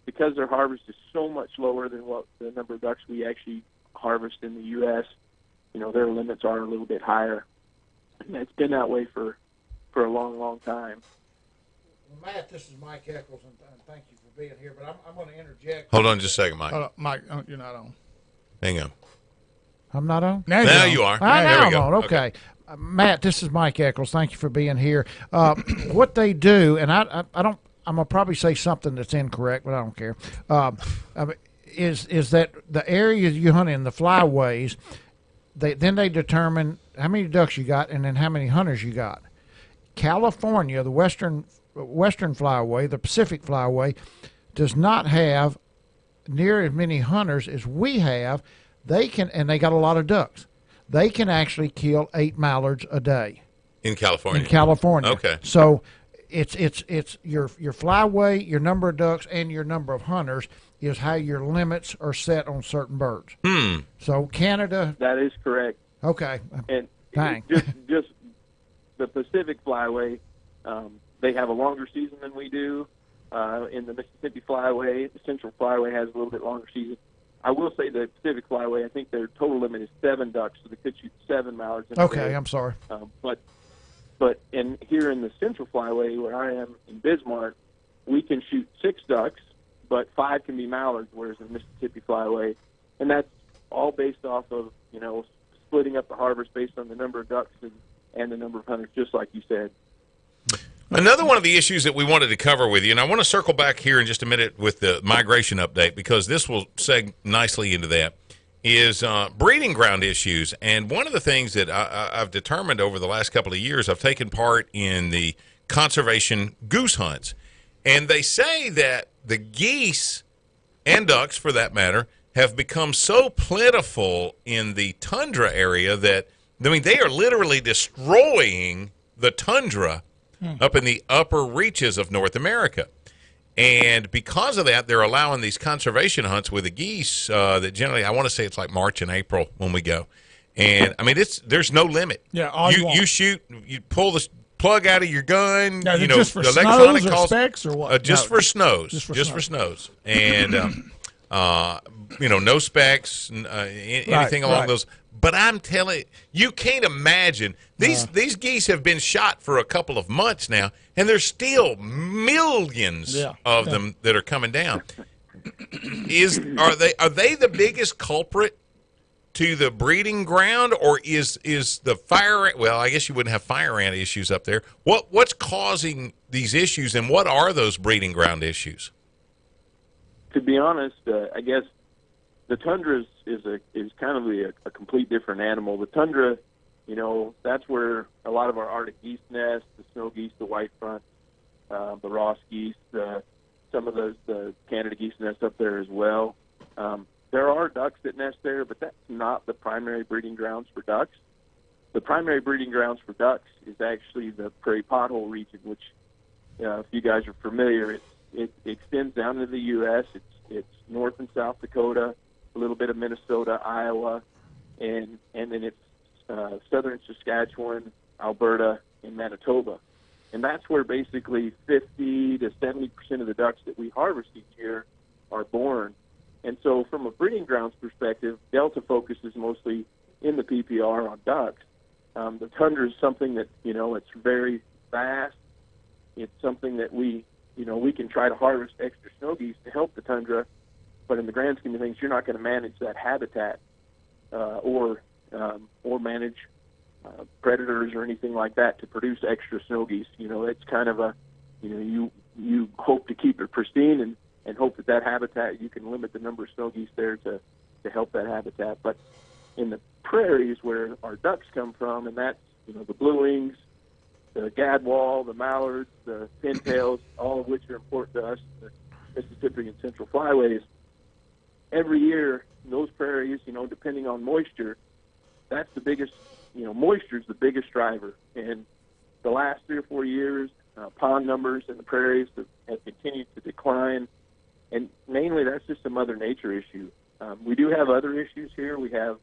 because their harvest is so much lower than what the number of ducks we actually harvest in the U.S., their limits are a little bit higher. And it's been that way for a long, long time. Well, Matt, this is Mike Eccles, and thank you for being here, but I'm going to interject. Hold on just a second, Mike. Mike, you're not on. Hang on. I'm not on? Now you are. Now we go. I'm on. Okay. Matt, this is Mike Eccles. Thank you for being here. What they do, and I don't, I'm going to probably say something that's incorrect, but I don't care, is that the areas you hunt in, the flyways, they determine how many ducks you got and then how many hunters you got. California, the western flyway, the Pacific flyway, does not have near as many hunters as we have. They got a lot of ducks. They can actually kill 8 mallards a day in California. Okay. So it's your flyway, your number of ducks, and your number of hunters is how your limits are set on certain birds. So Canada. That is correct. Okay. And dang. just the Pacific flyway, they have a longer season than we do. In the Mississippi flyway, the Central flyway has a little bit longer season. I will say the Pacific Flyway, I think their total limit is 7 ducks, so they could shoot 7 mallards in a Okay, day. I'm sorry. But here in the Central Flyway, where I am in Bismarck, we can shoot 6 ducks, but 5 can be mallards, whereas in the Mississippi Flyway, and that's all based off of, splitting up the harvest based on the number of ducks and the number of hunters, just like you said. Another one of the issues that we wanted to cover with you, and I want to circle back here in just a minute with the migration update, because this will seg nicely into that, is breeding ground issues. And one of the things that I've determined over the last couple of years, I've taken part in the conservation goose hunts. And they say that the geese, and ducks for that matter, have become so plentiful in the tundra area that, they are literally destroying the tundra up in the upper reaches of North America. And because of that, they're allowing these conservation hunts with the geese that generally, I want to say it's like March and April when we go. And, there's no limit. Yeah, you shoot, you pull the plug out of your gun. Now, is it just for the snows or specs or what? Just for snows. Just for snows. And, no specs, anything along those. But I'm telling you, can't imagine. These geese have been shot for a couple of months now, and there's still millions of them that are coming down. Are they the biggest culprit to the breeding ground, or is the fire? Well, I guess you wouldn't have fire ant issues up there. What's causing these issues, and what are those breeding ground issues? To be honest, I guess the tundra is kind of a complete different animal. The tundra, that's where a lot of our Arctic geese nest, the snow geese, the white front, the Ross geese, some of the Canada geese nest up there as well. There are ducks that nest there, but that's not the primary breeding grounds for ducks. The primary breeding grounds for ducks is actually the prairie pothole region, which, if you guys are familiar, it extends down to the U.S. It's North and South Dakota, a little bit of Minnesota, Iowa, and then it's southern Saskatchewan, Alberta, and Manitoba. And that's where basically 50 to 70% of the ducks that we harvest each year are born. And so from a breeding grounds perspective, Delta focuses mostly in the PPR on ducks. The tundra is something that, it's very vast. It's something that we can try to harvest extra snow geese to help the tundra, but in the grand scheme of things, you're not going to manage that habitat or manage predators or anything like that to produce extra snow geese. It's kind of you hope to keep it pristine and hope that habitat, you can limit the number of snow geese there to help that habitat. But in the prairies where our ducks come from, and that's, the blue wings, the gadwall, the mallards, the pintails, all of which are important to us, the Mississippi and Central Flyways, every year, those prairies, depending on moisture, that's the biggest, moisture is the biggest driver. And the last 3 or 4 years, pond numbers in the prairies have continued to decline. And mainly that's just a Mother Nature issue. We do have other issues here. We have,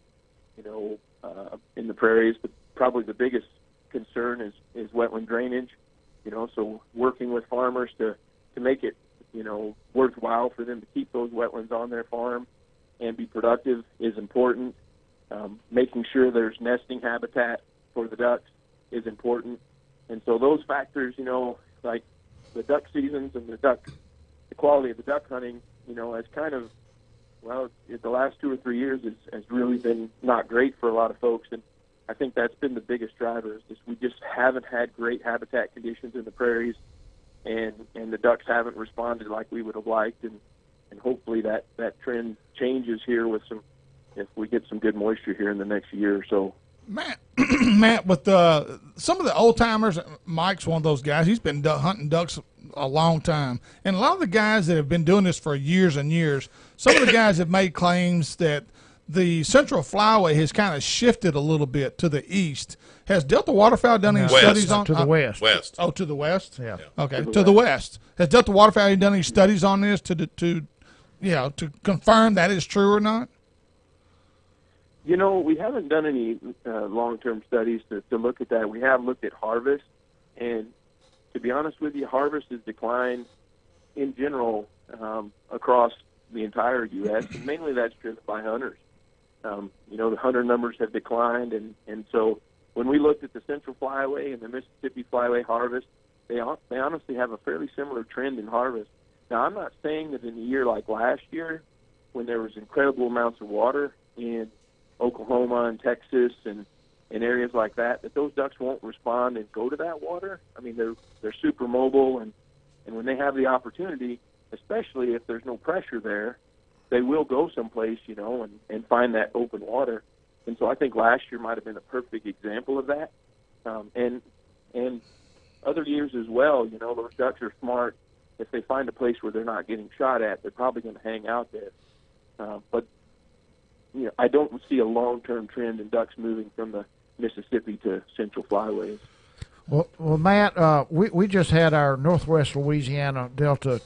in the prairies, probably the biggest concern is wetland drainage. So working with farmers to make it, worthwhile for them to keep those wetlands on their farm and be productive is important. Making sure there's nesting habitat for the ducks is important. And so those factors, like the duck seasons and the quality of the duck hunting, has kind of, the last 2 or 3 years has really been not great for a lot of folks. And I think that's been the biggest driver, is we just haven't had great habitat conditions in the prairies, and the ducks haven't responded like we would have liked, and hopefully that trend changes here if we get some good moisture here in the next year or so. Matt, with some of the old timers, Mike's one of those guys. He's been hunting ducks a long time, and a lot of the guys that have been doing this for years and years, some of the guys have made claims that the Central Flyway has kind of shifted a little bit to the east. Has Delta Waterfowl done any studies on to the west? West. Oh, to the west. Yeah. Okay, to the west. Has Delta Waterfowl done any studies on this to confirm that is true or not? We haven't done any long-term studies to look at that. We have looked at harvest, and to be honest with you, harvest has declined in general across the entire U.S., and mainly that's driven by hunters. The hunter numbers have declined, and so when we looked at the Central Flyway and the Mississippi Flyway harvest, they honestly have a fairly similar trend in harvest. Now, I'm not saying that in a year like last year, when there was incredible amounts of water in Oklahoma and Texas and areas like that those ducks won't respond and go to that water. I mean, they're super mobile, and when they have the opportunity, especially if there's no pressure there, they will go someplace, and find that open water. And so I think last year might have been a perfect example of that. And other years as well, those ducks are smart. If they find a place where they're not getting shot at, they're probably going to hang out there. But I don't see a long-term trend in ducks moving from the Mississippi to Central Flyways. Well, Matt, we just had our Northwest Louisiana Delta.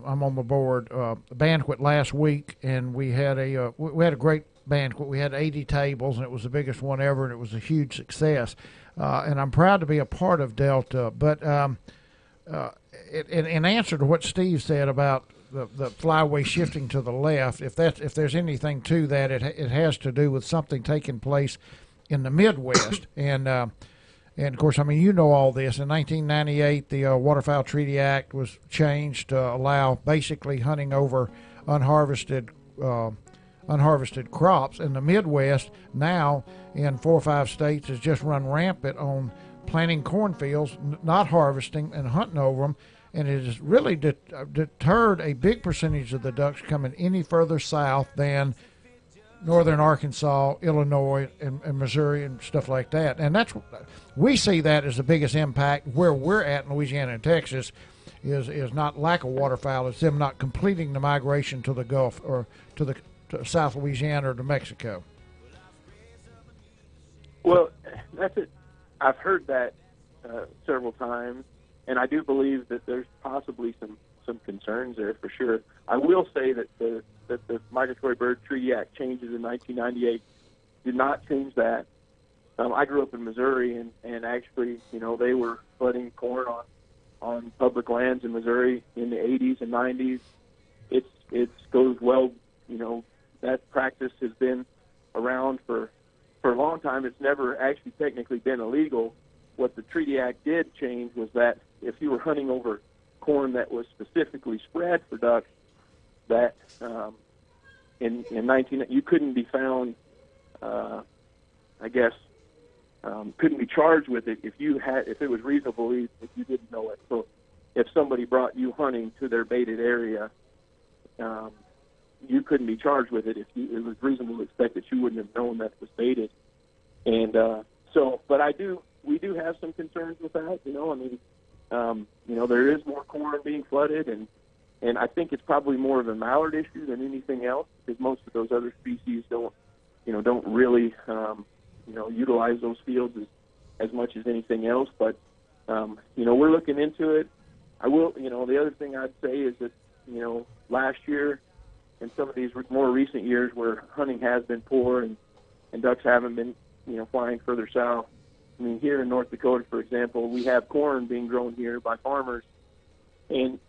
I'm on the board banquet last week, and we had a great banquet. We had 80 tables, and it was the biggest one ever, and it was a huge success. And I'm proud to be a part of Delta. But in answer to what Steve said about the flyway shifting to the left, if there's anything to that, it has to do with something taking place in the Midwest. And, of course, I mean, all this. In 1998, the Waterfowl Treaty Act was changed to allow basically hunting over unharvested crops. And the Midwest now in 4 or 5 states has just run rampant on planting cornfields, not harvesting, and hunting over them. And it has really deterred a big percentage of the ducks coming any further south than northern Arkansas, Illinois, and Missouri and stuff like that. And we see that as the biggest impact where we're at in Louisiana and Texas is not lack of waterfowl, it's them not completing the migration to the Gulf or to South Louisiana or to Mexico. Well, that's it. I've heard that several times, and I do believe that there's possibly some concerns there for sure. I will say that the Migratory Bird Treaty Act changes in 1998 did not change that. I grew up in Missouri, and actually, they were flooding corn on public lands in Missouri in the 80s and 90s. It goes well, that practice has been around for a long time. It's never actually technically been illegal. What the Treaty Act did change was that if you were hunting over corn that was specifically spread for ducks, that in 19 you couldn't be found, couldn't be charged with it if it was reasonable if you didn't know it. So if somebody brought you hunting to their baited area, you couldn't be charged with it if it was reasonable to expect that you wouldn't have known that it was baited. And but we do have some concerns with that. There is more corn being flooded, and I think it's probably more of a mallard issue than anything else, because most of those other species don't really, utilize those fields as much as anything else. But, we're looking into it. The other thing I'd say is that, last year and some of these more recent years where hunting has been poor and ducks haven't been, flying further south. I mean, here in North Dakota, for example, we have corn being grown here by farmers. And,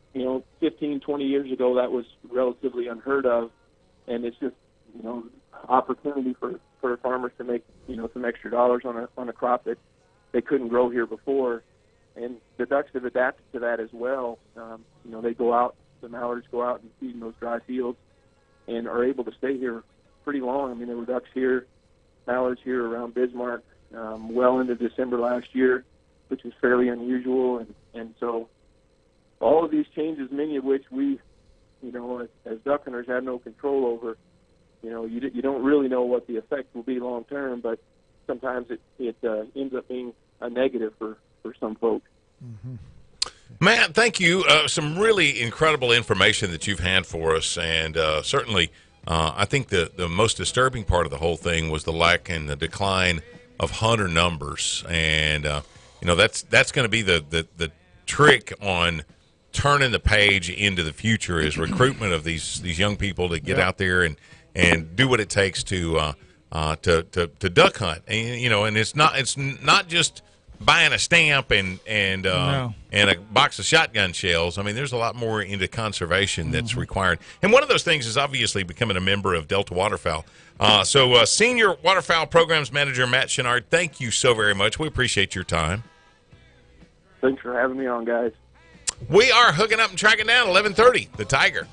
15, 20 years ago, that was relatively unheard of. And it's just, opportunity for farmers to make, some extra dollars on a crop that they couldn't grow here before. And the ducks have adapted to that as well. They go out, the mallards go out and feed in those dry fields and are able to stay here pretty long. I mean, there were ducks here, mallards here around Bismarck, well into December last year, which is fairly unusual. And so all of these changes, many of which we, as duck hunters have no control over, you don't really know what the effect will be long term, but sometimes it ends up being a negative for some folks. Mm-hmm. Matt, thank you. Some really incredible information that you've had for us, and certainly I think the most disturbing part of the whole thing was the lack and the decline of hunter numbers, and that's going to be the trick on turning the page into the future is recruitment of these young people to get out there and do what it takes to duck hunt, and it's not just buying a stamp and No. and a box of shotgun shells. I mean, there's a lot more into conservation that's required. And one of those things is obviously becoming a member of Delta Waterfowl. So Senior Waterfowl Programs Manager Matt Chenard, thank you so very much. We appreciate your time. Thanks for having me on, guys. We are hooking up and tracking down 11:30, the Tiger.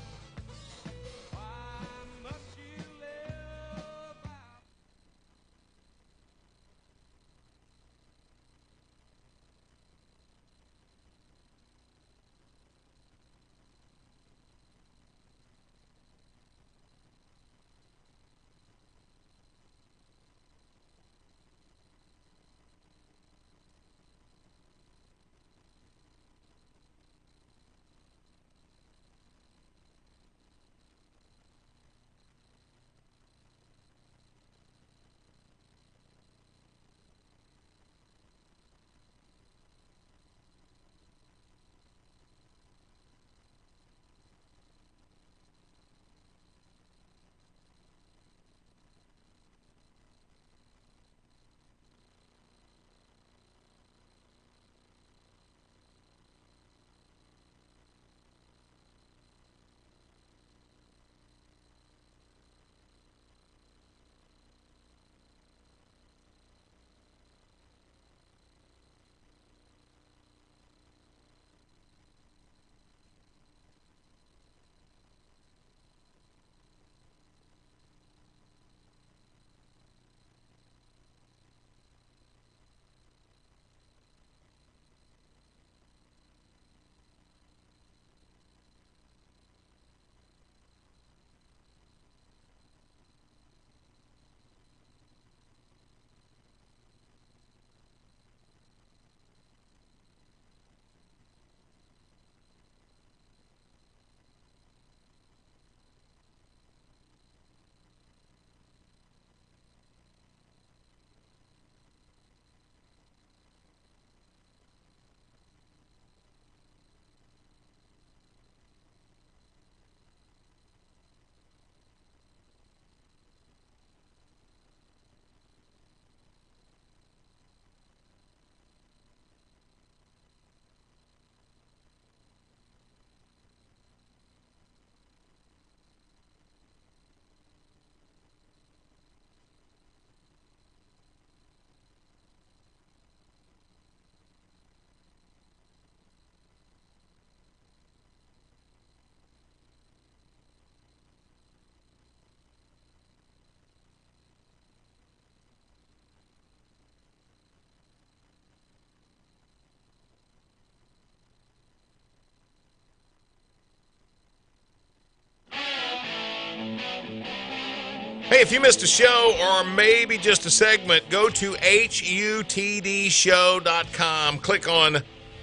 Hey, if you missed a show or maybe just a segment, go to HUTDshow.com. Click on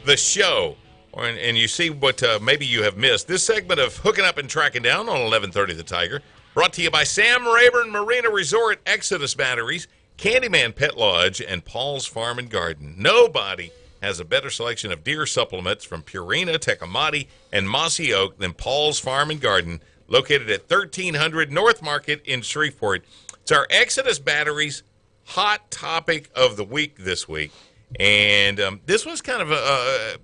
the show, and you see what maybe you have missed. This segment of Hooking Up and Tracking Down on 1130 The Tiger, brought to you by Sam Rayburn Marina Resort, Exodus Batteries, Candyman Pet Lodge, and Paul's Farm and Garden. Nobody has a better selection of deer supplements from Purina, Tecomate, and Mossy Oak than Paul's Farm and Garden, located at 1300 North Market in Shreveport. It's our Exodus Batteries hot topic of the week this week, and this was kind of a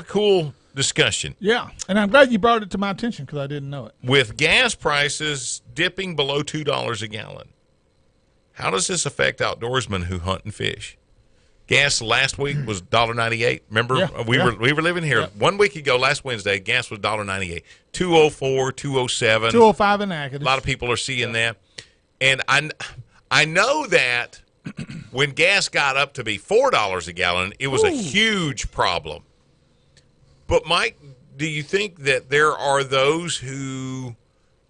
cool discussion. Yeah, and I'm glad you brought it to my attention because I didn't know it. With gas prices dipping below $2 a gallon, how does this affect outdoorsmen who hunt and fish? Gas last week was $1.98. Remember, Yeah, we were living here 1 week ago. Last Wednesday, gas was $1.98. 204, 207. 205 in Natchitoches. A lot of people are seeing that, and I know that when gas got up to be $4 a gallon, it was a huge problem. But Mike, do you think that there are those who,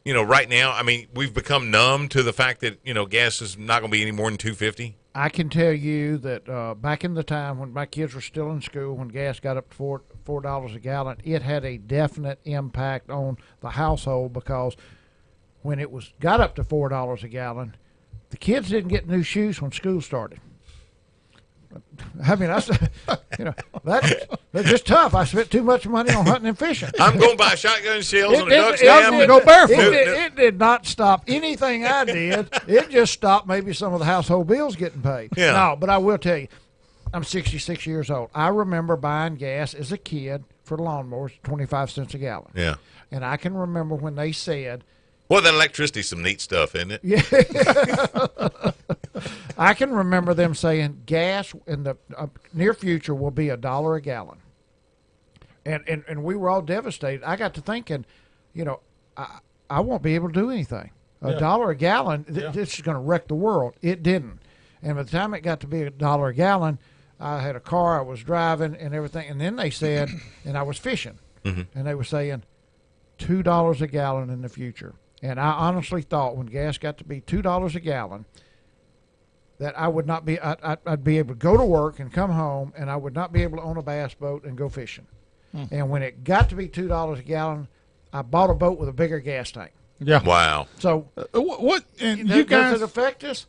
right now, I mean, we've become numb to the fact that gas is not going to be any more than $2.50? I can tell you that back in the time when my kids were still in school, when gas got up to $4 a gallon, it had a definite impact on the household, because when it got up to $4 a gallon, the kids didn't get new shoes when school started. I mean, that's just tough. I spent too much money on hunting and fishing. I'm going to buy shotgun shells and a duck stamp. Go barefoot. It did not stop anything I did. It just stopped maybe some of the household bills getting paid. Yeah. No, but I will tell you, I'm 66 years old. I remember buying gas as a kid for lawnmowers, 25 cents a gallon. Yeah. And I can remember when they said, Well, that electricity's some neat stuff, isn't it? yeah. I can remember them saying gas in the near future will be $1 a gallon. And we were all devastated. I got to thinking, I won't be able to do anything. $1 a gallon, this is going to wreck the world. It didn't. And by the time it got to be $1 a gallon, I had a car, I was driving and everything. And then they said, and I was fishing, and they were saying $2 a gallon in the future. And I honestly thought when gas got to be $2 a gallon, that I would not be, I'd be able to go to work and come home, and I would not be able to own a bass boat and go fishing. And when it got to be $2 a gallon, I bought a boat with a bigger gas tank. Yeah. Wow. So what? And does you guys it affect us?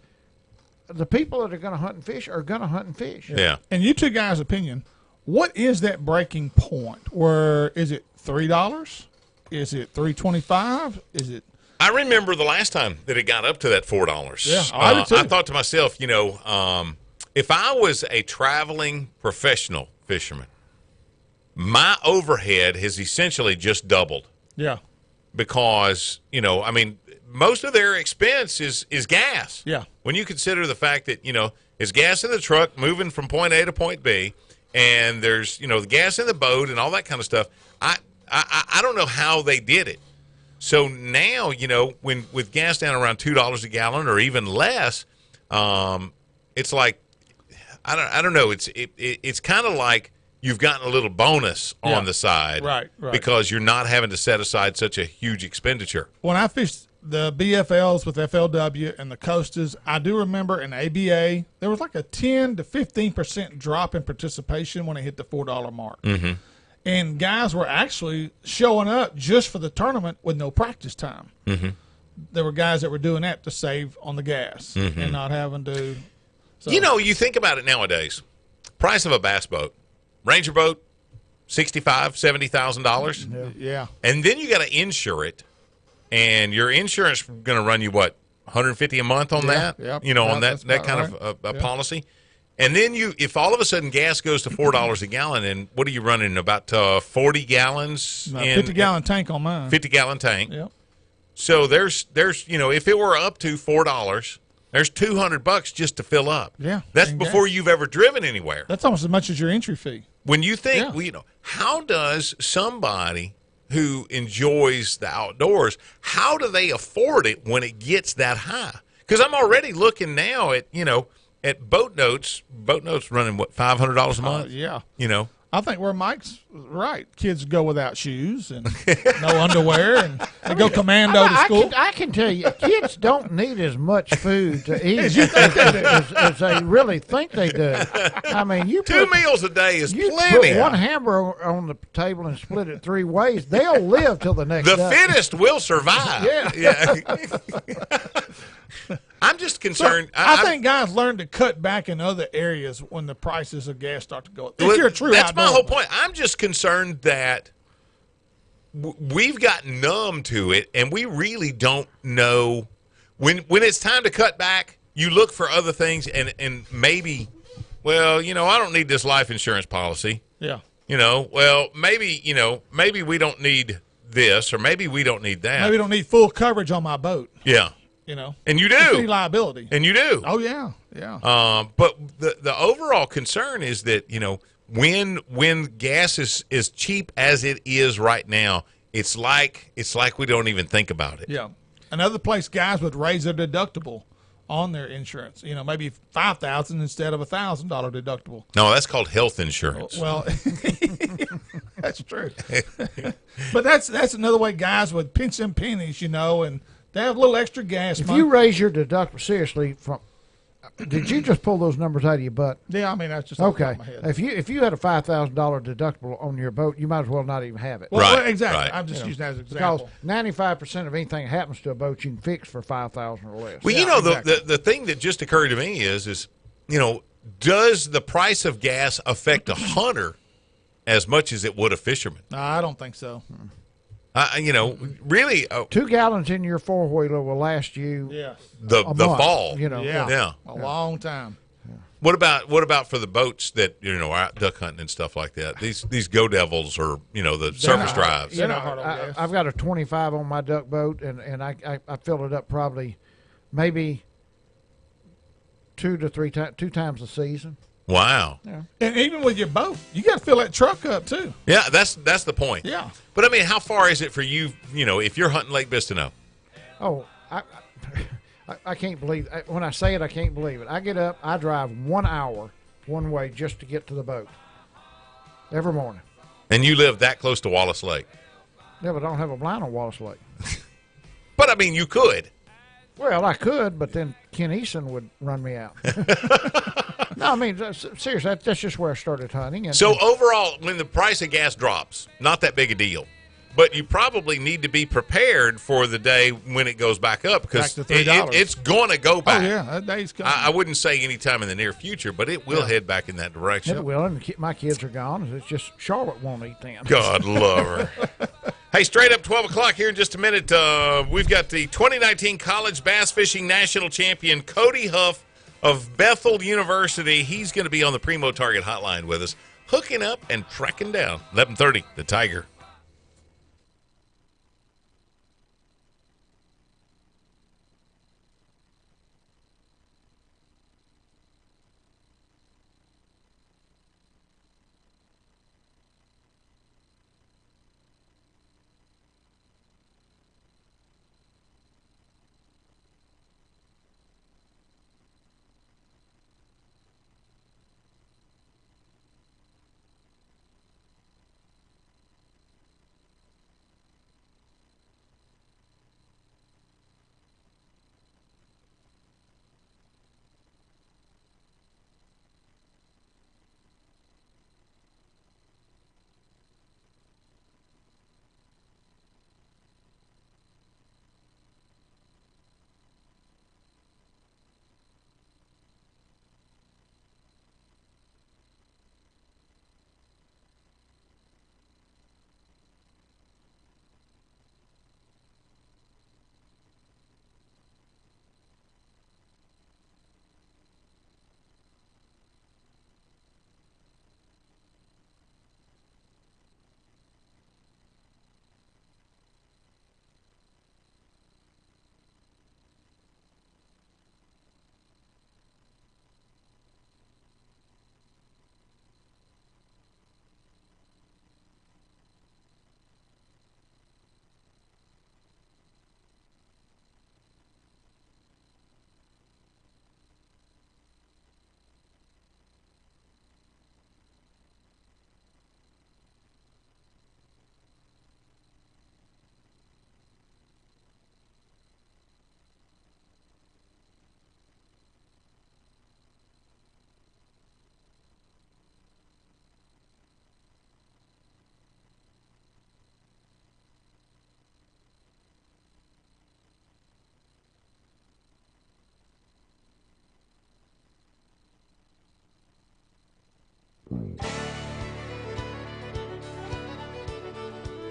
The people that are going to hunt and fish are going to hunt and fish. Yeah. And you two guys' opinion, what is that breaking point? Where is it $3? Is it $3.25? Is it? I remember the last time that it got up to that $4. Yeah, I did too. I thought to myself, if I was a traveling professional fisherman, my overhead has essentially just doubled Yeah. because, most of their expense is gas. Yeah. When you consider the fact that, it's gas in the truck moving from point A to point B, and there's, the gas in the boat and all that kind of stuff, I don't know how they did it. So now, when with gas down around $2 a gallon or even less, it's like, I don't know. It's kind of like you've gotten a little bonus on the side, right? Because you're not having to set aside such a huge expenditure. When I fished the BFLs with FLW and the Costas, I do remember in ABA there was like a 10 to 15% drop in participation when it hit the $4 mark. Mm-hmm. And guys were actually showing up just for the tournament with no practice time. Mm-hmm. There were guys that were doing that to save on the gas and not having to. So. You think about it nowadays. Price of a bass boat, Ranger boat, $65,000-$70,000. Yeah. And then you got to insure it, and your insurance is going to run you what, $150 a month on that? Yep. On that kind of policy. And then if all of a sudden gas goes to $4 a gallon, and what are you running, about 40 gallons? 50-gallon tank on mine. 50-gallon tank. Yep. So there's if it were up to $4, there's $200 just to fill up. Yeah. That's before you've ever driven anywhere. That's almost as much as your entry fee. When you think, how does somebody who enjoys the outdoors, how do they afford it when it gets that high? Because I'm already looking now at boat notes running what, $500 a month? Yeah. I think where Mike's right. Kids go without shoes and no underwear, and they go commando to school. I can tell you, kids don't need as much food to eat as they really think they do. I mean, you 2 meals a day is you plenty. Put one hamburger on the table and split it 3 ways. They'll live till the next day. The fittest will survive. Yeah. I'm just concerned. So, I think guys learn to cut back in other areas when the prices of gas start to go up. If you're a true That's my outdoor whole point. I'm just concerned that we've gotten numb to it, and we really don't know when it's time to cut back. You look for other things, and maybe, I don't need this life insurance policy. Yeah. Maybe we don't need this, or maybe we don't need that. Maybe we don't need full coverage on my boat. Yeah. And you do. Liability. And you do. Oh, yeah. Yeah. But the overall concern is that, when gas is as cheap as it is right now, it's like we don't even think about it. Yeah. Another place guys would raise their deductible on their insurance. Maybe $5,000 instead of $1,000 deductible. No, that's called health insurance. Well, that's true. But that's another way guys would pinch them pennies, and they have a little extra gas money. If you raise your deductible, seriously, did you just pull those numbers out of your butt? Yeah, I mean, that's just off the top okay. of my head. If you had a $5,000 deductible on your boat, you might as well not even have it. Well, Right, exactly. right. I'm just using that as an example. Because 95% of anything that happens to a boat, you can fix for $5,000 or less. Well, exactly. the thing that just occurred to me is does the price of gas affect a hunter as much as it would a fisherman? No, I don't think so. Really, 2 gallons in your 4-wheeler will last you Yeah. the a month, fall. Yeah. Yeah. A long time. What about for the boats that are out duck hunting and stuff like that? These Go Devils or the surface drives. They're not hard on gas. I've got a 25 on my duck boat, and I fill it up probably maybe two times a season. Wow. Yeah. And even with your boat, you got to fill that truck up too. Yeah, that's the point. Yeah. But I mean, how far is it for you? If you're hunting Lake Bistineau? Oh, I can't believe it. When I say it, I can't believe it. I get up, I drive 1 hour one way just to get to the boat every morning. And you live that close to Wallace Lake? Yeah, but I don't have a blind on Wallace Lake. But I mean, you could. Well, I could, but then Ken Eason would run me out. No, I mean, seriously, that's just where I started hunting. So overall, when the price of gas drops, not that big a deal. But you probably need to be prepared for the day when it goes back up because Back to $3. it's going to go back. Oh, yeah, that day's coming. I wouldn't say anytime in the near future, but it will head back in that direction. It will, and my kids are gone. It's just Charlotte won't eat them. God love her. Hey, straight up 12 o'clock here in just a minute. We've got the 2019 College Bass Fishing National Champion, Cody Huff of Bethel University. He's going to be on the Primo Target Hotline with us, hooking up and tracking down. 11:30, the Tiger.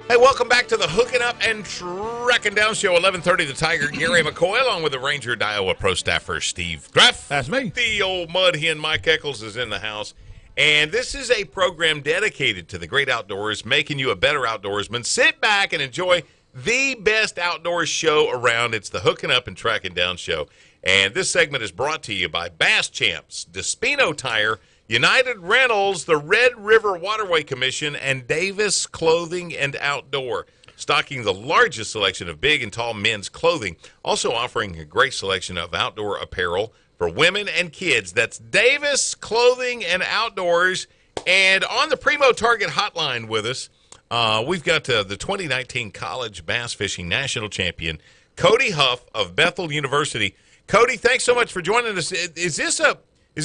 Hey, welcome back to the Hooking Up and Tracking Down Show, 11:30, the Tiger, Gary McCoy, along with the Ranger at Iowa Pro staffer, Steve Graff. That's me. The old mud hen, Mike Eccles, is in the house. And this is a program dedicated to the great outdoors, making you a better outdoorsman. Sit back and enjoy the best outdoors show around. It's the Hooking Up and Tracking Down Show. And this segment is brought to you by Bass Champs, Despino Tire, United Rentals, the Red River Waterway Commission, and Davis Clothing and Outdoor, stocking the largest selection of big and tall men's clothing, also offering a great selection of outdoor apparel for women and kids. That's Davis Clothing and Outdoors. And on the Primo Target Hotline with us, we've got the 2019 College Bass Fishing National Champion, Cody Huff of Bethel University. Cody, thanks so much for joining us. Is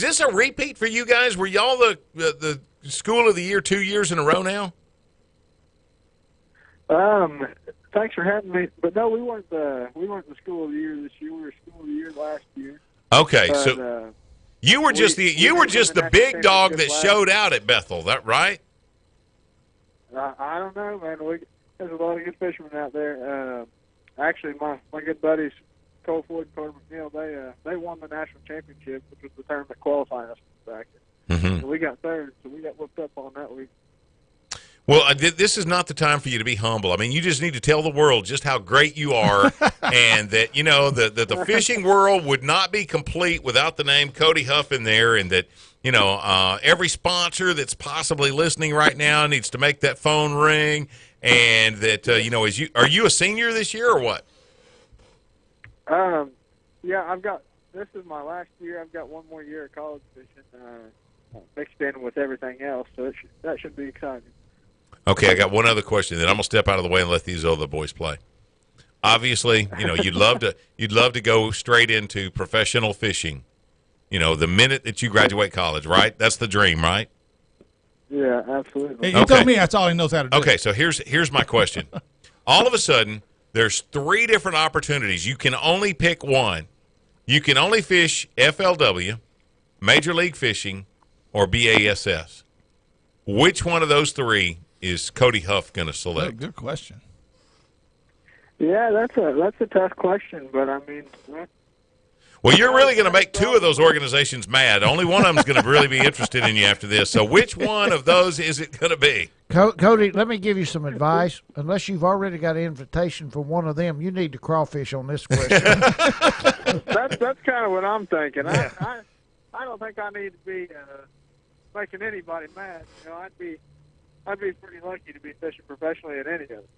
this a repeat for you guys? Were y'all the School of the Year 2 years in a row now? Thanks for having me. But no, we weren't the School of the Year this year. We were School of the Year last year. Okay, but, so you were just the big dog that showed out at Bethel. That right? I don't know, man. There's a lot of good fishermen out there. Actually, my good buddies Cole Floyd and Carter McNeil, they won the national championship, which was the tournament qualifying us back. And we got third, so we got whooped up on that week. Well, this is not the time for you to be humble. I mean, you just need to tell the world just how great you are, and that the fishing world would not be complete without the name Cody Huff in there, and that every sponsor that's possibly listening right now needs to make that phone ring, and that are you a senior this year or what? Yeah, this is my last year. I've got one more year of college fishing mixed in with everything else, so that should be exciting. Okay, I got one other question. Then I'm gonna step out of the way and let these other boys play. Obviously, you'd love to go straight into professional fishing. The minute that you graduate college, right? That's the dream, right? Yeah, absolutely. He told me that's all he knows how to do. Okay, so here's my question. All of a sudden, there's 3 different opportunities. You can only pick one. You can only fish FLW, Major League Fishing, or BASS. Which one of those 3 is Cody Huff going to select? Good question. Yeah, that's a tough question, but I mean, well, you're really going to make 2 of those organizations mad. Only one of them is going to really be interested in you after this. So which one of those is it going to be? Cody, let me give you some advice. Unless you've already got an invitation from one of them, you need to crawfish on this question. that's kind of what I'm thinking. Yeah. I don't think I need to be making anybody mad. I'd be pretty lucky to be fishing professionally at any of it.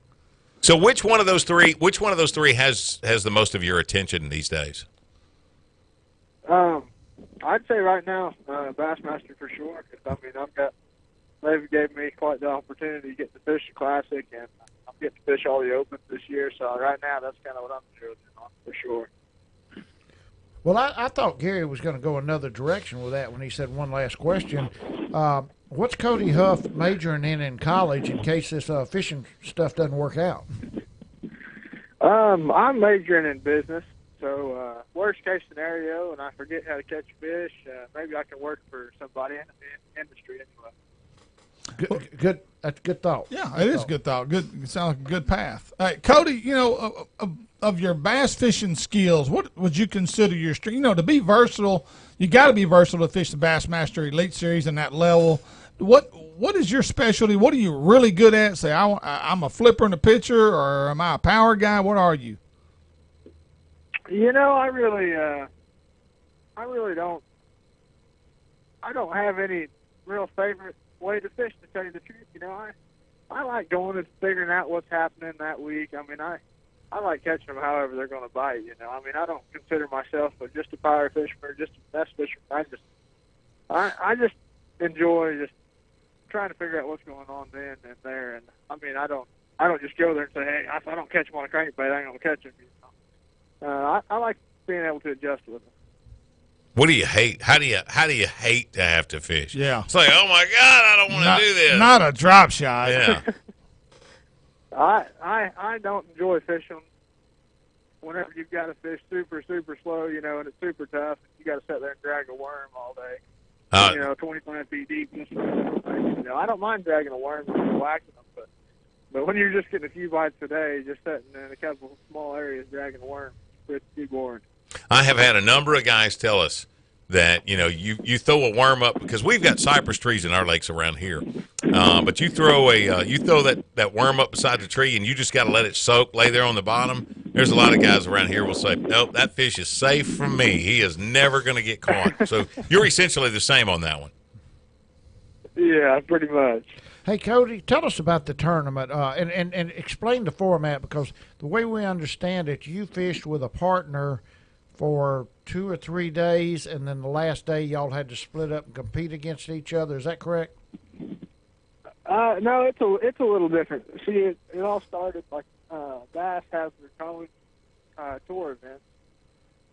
So which one of those three has the most of your attention these days? I'd say right now, Bassmaster for sure. Because they've gave me quite the opportunity to get to fish the Classic, and I'm getting to fish all the Opens this year. So right now, that's kind of what I'm zeroing in on for sure. Well, I thought Gary was going to go another direction with that when he said one last question. What's Cody Huff majoring in college in case this fishing stuff doesn't work out? I'm majoring in business. So worst case scenario, and I forget how to catch fish, maybe I can work for somebody in the industry anyway. Good. That's a good thought. Yeah, it is a good thought. Good. It sounds like a good path. Cody, of your bass fishing skills, what would you consider your strength? To be versatile, you got to be versatile to fish the Bassmaster Elite Series and that level. What is your specialty? What are you really good at? Say, I'm a flipper and a pitcher, or am I a power guy? What are you? I really don't. I don't have any real favorite way to fish, to tell you the truth. I like going and figuring out what's happening that week. I mean, I like catching them however they're going to bite. I mean, I don't consider myself just a power fisherman or just a best fisherman. I just enjoy just trying to figure out what's going on then and there. And I mean, I don't just go there and say, hey, if I don't catch them on a crankbait, I ain't going to catch them. I like being able to adjust with them. What do you hate? How do you hate to have to fish? Yeah. It's like, oh my God, I don't want to do this. Not a drop shot. Yeah. I don't enjoy fishing whenever you've got to fish super, super slow, and it's super tough. You got to sit there and drag a worm all day. 25 feet deep. I don't mind dragging a worm and whacking them, but when you're just getting a few bites a day, just sitting in a couple of small areas dragging a worm, it's pretty boring. I have had a number of guys tell us that you throw a worm up, because we've got cypress trees in our lakes around here, but you throw that worm up beside the tree and you just got to let it soak, lay there on the bottom. There's a lot of guys around here will say, nope, that fish is safe from me. He is never going to get caught. So you're essentially the same on that one. Yeah, pretty much. Hey, Cody, tell us about the tournament and explain the format, because the way we understand it, you fished with a partner for 2 or 3 days, and then the last day y'all had to split up and compete against each other. Is that correct? No, it's a little different. See, it all started like Bass has their own tour events,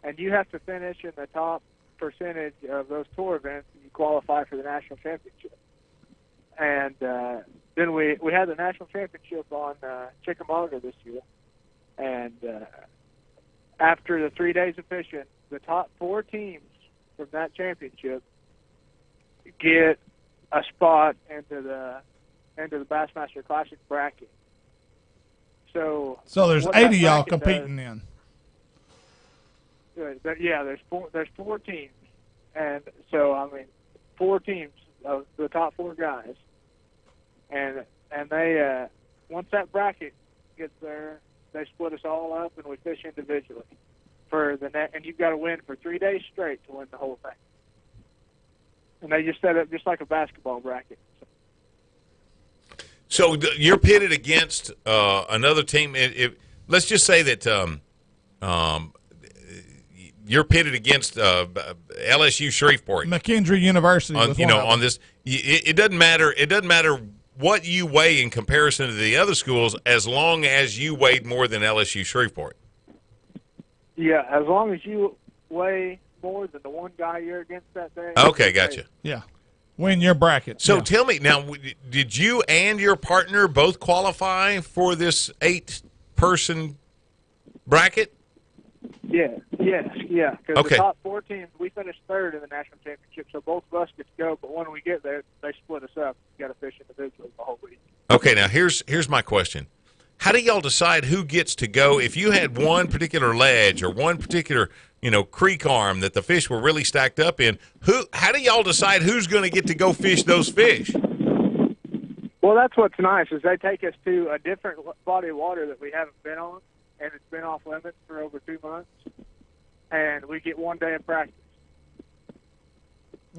and you have to finish in the top percentage of those tour events, and you qualify for the national championship. And then we had the national championship on Chickamauga this year, and after the 3 days of fishing, the top 4 teams from that championship get a spot into the Bassmaster Classic bracket. So there's 80 y'all competing in. There's four teams, and so I mean, 4 teams of the top 4 guys, and they once that bracket gets there, they split us all up and we fish individually for the net, and you've got to win for 3 days straight to win the whole thing. And they just set up just like a basketball bracket. So you're pitted against another team. Let's just say that you're pitted against LSU Shreveport. McKendree University. On this, it doesn't matter. It doesn't matter what you weigh in comparison to the other schools, as long as you weighed more than LSU Shreveport. Yeah, as long as you weigh more than the one guy you're against that day. Okay, gotcha. Yeah. Win your bracket. So tell me now, did you and your partner both qualify for this 8-person bracket? Yes. Because Okay. the top 4 teams, we finished 3rd in the national championship, so both of us get to go. But when we get there, they split us up. You got to fish individually the whole week. Okay, now here's my question. How do y'all decide who gets to go? If you had one particular ledge or one particular, creek arm that the fish were really stacked up in, how do y'all decide who's going to get to go fish those fish? Well, that's what's nice is they take us to a different body of water that we haven't been on, and it's been off limits for over 2 months, and we get 1 day of practice.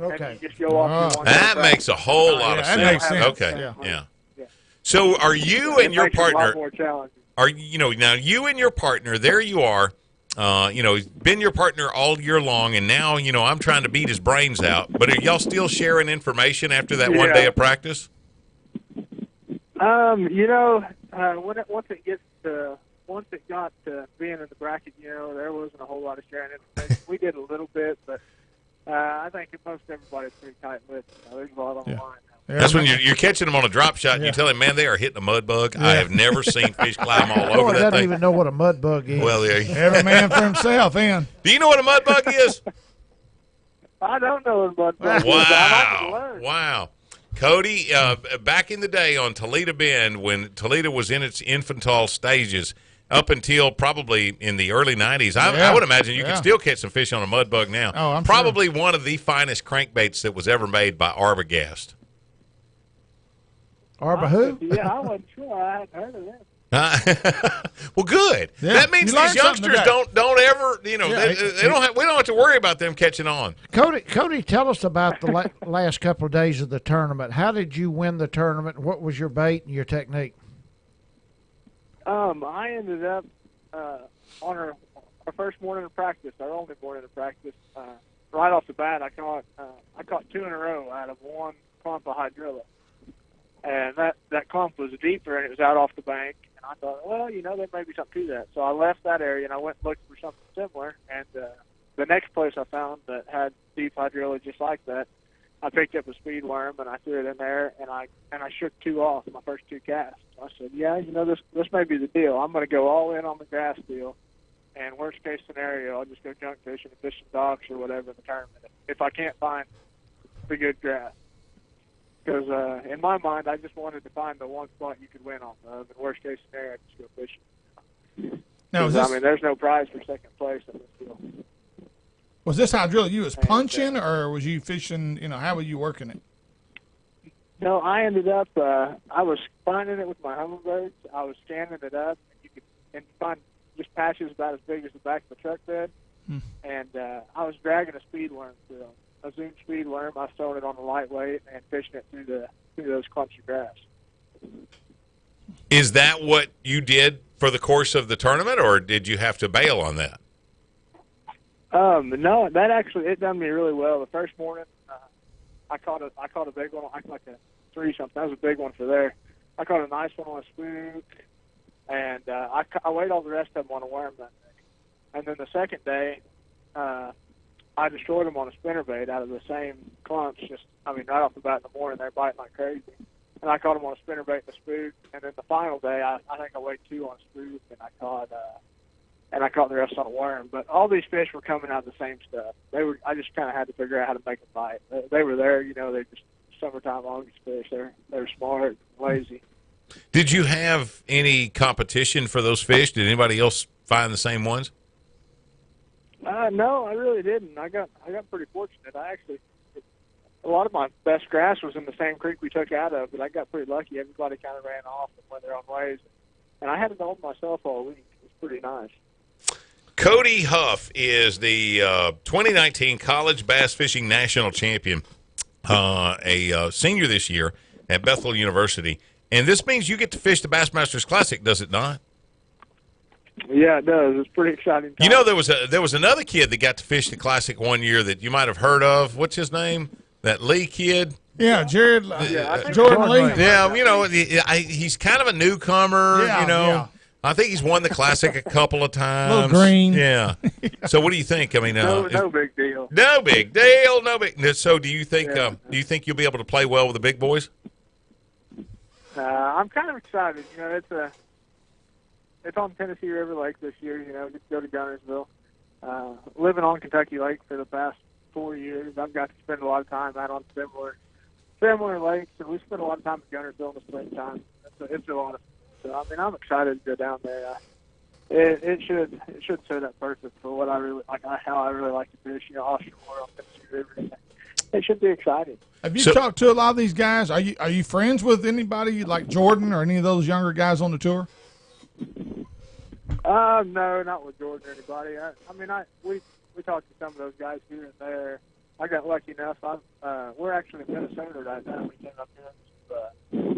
Okay. And you just go off. That makes a whole lot of that sense. makes sense. Okay, Yeah. So are you and your It makes it a lot partner? more challenging. Are now you and your partner? There you are. He's been your partner all year long, and now I'm trying to beat his brains out. But are y'all still sharing information after that 1 day of practice? Once it got to being in the bracket, there wasn't a whole lot of sharing information. We did a little bit, but I think most everybody's pretty tight-lipped. There's a lot on the line now. That's when you're catching them on a drop shot, and you tell him, man, they are hitting a mud bug. I have never seen fish climb all over Boy, that doesn't thing. even know what a mud bug is. Well, Every man for himself, Ian. do you know what a mud bug is? I don't know what mud bug is, but I'd like to learn. Wow. Cody, back in the day on Toledo Bend, when Toledo was in its infantile stages, up until probably in the early 90s, I would imagine you could still catch some fish on a mud bug now. Oh, I'm probably one of the finest crankbaits that was ever made by Arbogast. Arba who? Yeah, I wasn't sure. I hadn't heard of that. Well, good. Yeah, That means you learned these youngsters something don't ever, they don't have, we don't have to worry about them catching on. Cody, tell us about the last couple of days of the tournament. How did you win the tournament? What was your bait and your technique? I ended up on our first morning of practice, our only morning of practice. Right off the bat, I caught 2 in a row out of one clump of hydrilla. And that clump was deeper, and it was out off the bank. And I thought, well, there may be something to that. So I left that area, and I went and looked for something similar. And the next place I found that had deep hydrilla just like that, I picked up a speed worm, and I threw it in there, and I shook 2 off my first 2 casts. I said, yeah, this may be the deal. I'm going to go all in on the grass deal. And worst case scenario, I'll just go junk fishing and fish some docks or whatever in the tournament if I can't find the good grass. Because in my mind, I just wanted to find the one spot you could win off of. And worst case scenario, I just go fishing. Now, there's no prize for second place in this deal. was this hydrilla you was punching, or was you fishing? How were you working it? No, I ended up. I was finding it with my hummingbirds. I was scanning it up, and you find just patches about as big as the back of the truck bed. And I was dragging a speed worm through them. A Zoom speed worm. I was throwing it on the lightweight and fishing it through those clumps of grass. Is that what you did for the course of the tournament, or did you have to bail on that? No, it done me really well. The first morning, I caught a big one. I caught like a 3 something. That was a big one for there. I caught a nice one on a spook, and I weighed all the rest of them on a worm that day. And then the second day, I destroyed them on a spinnerbait out of the same clumps. Right off the bat in the morning, they're biting like crazy. And I caught them on a spinnerbait and a spook. And then the final day, I think I weighed 2 on a spook, and I caught the rest on a worm. But all these fish were coming out of the same stuff. I just kind of had to figure out how to make them bite. They were there, they're just summertime longest fish. They're smart, lazy. Did you have any competition for those fish? Did anybody else find the same ones? No, I really didn't. I got pretty fortunate. A lot of my best grass was in the same creek we took out of, but I got pretty lucky. Everybody kind of ran off and went their own ways, and I had it all myself all week. It was pretty nice. Cody Huff is the 2019 College Bass Fishing National Champion, a senior this year at Bethel University. And this means you get to fish the Bassmasters Classic, does it not? Yeah, it does. It's pretty exciting time. You know, there was another kid that got to fish the Classic one year that you might have heard of. What's his name? That Lee kid? Yeah, Jared, I think Jordan Lee. Yeah, you know, he's kind of a newcomer, Yeah, you know. yeah. I think he's won the Classic a couple of times. Little green. Yeah. So what do you think? I mean, no big deal. no big deal, no big. So do you think you'll be able to play well with the big boys? I'm kind of excited. You know, it's on Tennessee River Lake this year. You know, just go to Gunnersville. Living on Kentucky Lake for the past 4 years, I've got to spend a lot of time out on similar lakes, and we spend a lot of time at Gunnersville in the springtime. It's a lot of fun. So I mean, I'm excited to go down there. It should set up perfect for what I really like, how I really like to fish. You know, offshore on Tennessee River. It should be exciting. Have you talked to a lot of these guys? Are you friends with anybody like Jordan or any of those younger guys on the tour? No, not with Jordan or anybody. We talked to some of those guys here and there. I got lucky enough. We're actually in Minnesota right now. We came up here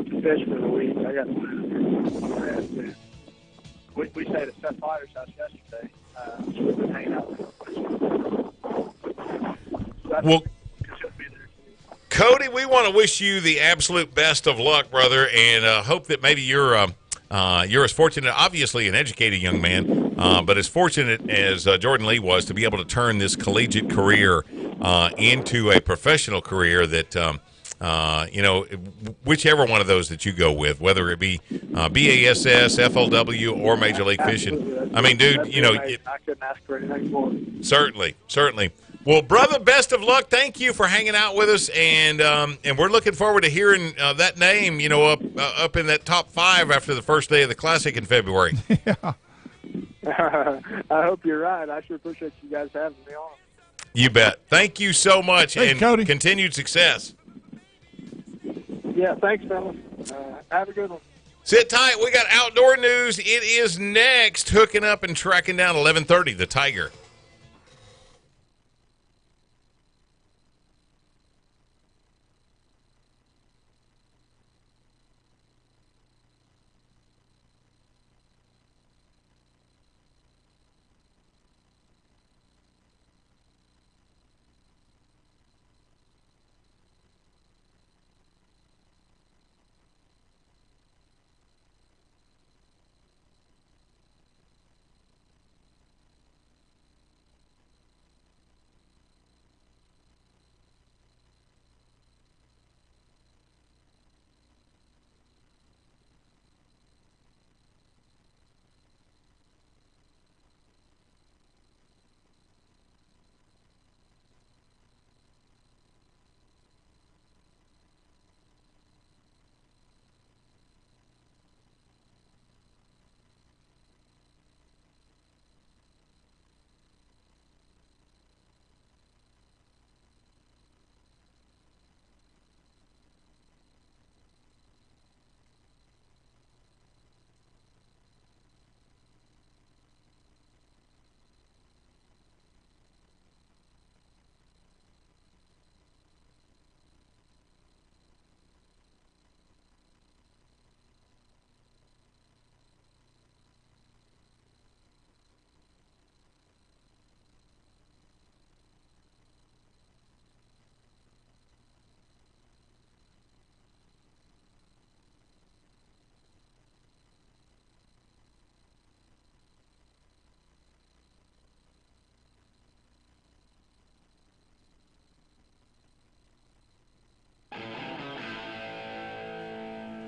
to fish for the week. I got friends. We stayed at Seth Potter's house yesterday. So we've been hanging out with Well, Cody, we want to wish you the absolute best of luck, brother, and hope that maybe you're as fortunate, obviously an educated young man, but as fortunate as Jordan Lee was to be able to turn this collegiate career into a professional career that, you know, whichever one of those that you go with, whether it be BASS, FLW, or Major League Fishing. I mean, dude, you know. I couldn't ask for anything more. Certainly. Well, brother, best of luck. Thank you for hanging out with us, and we're looking forward to hearing that name, you know, up in that top 5 after the first day of the Classic in February. Yeah. I hope you're right. I sure appreciate you guys having me on. You bet. Thank you so much, Thanks, and Cody. continued success. Yeah, thanks, fellas. Have a good one. Sit tight. We got outdoor news. It is next. Hooking up and tracking down 11:30, the Tiger.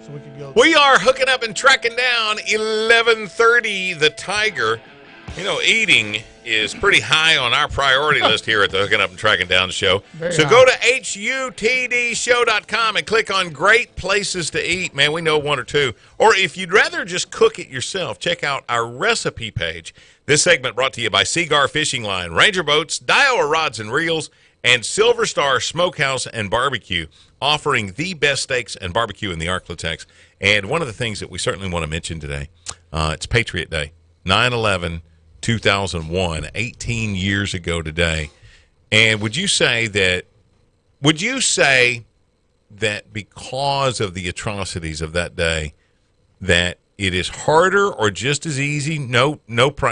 So we could go. We are hooking up and tracking down 11:30, the Tiger. You know, eating is pretty high on our priority list here at the Hooking Up and Tracking Down show. So high. go to HUTDshow.com and click on Great Places to Eat. Man, we know one or two. Or if you'd rather just cook it yourself, check out our recipe page. This segment brought to you by Seagar Fishing Line, Ranger Boats, Daiwa Rods and Reels, and Silver Star Smokehouse and Barbecue, offering the best steaks and barbecue in the Arklatex. And one of the things that we certainly want to mention today, it's Patriot Day, 9/11/2001, 18 years ago today. And would you say that because of the atrocities of that day, that it is harder or just as easy, no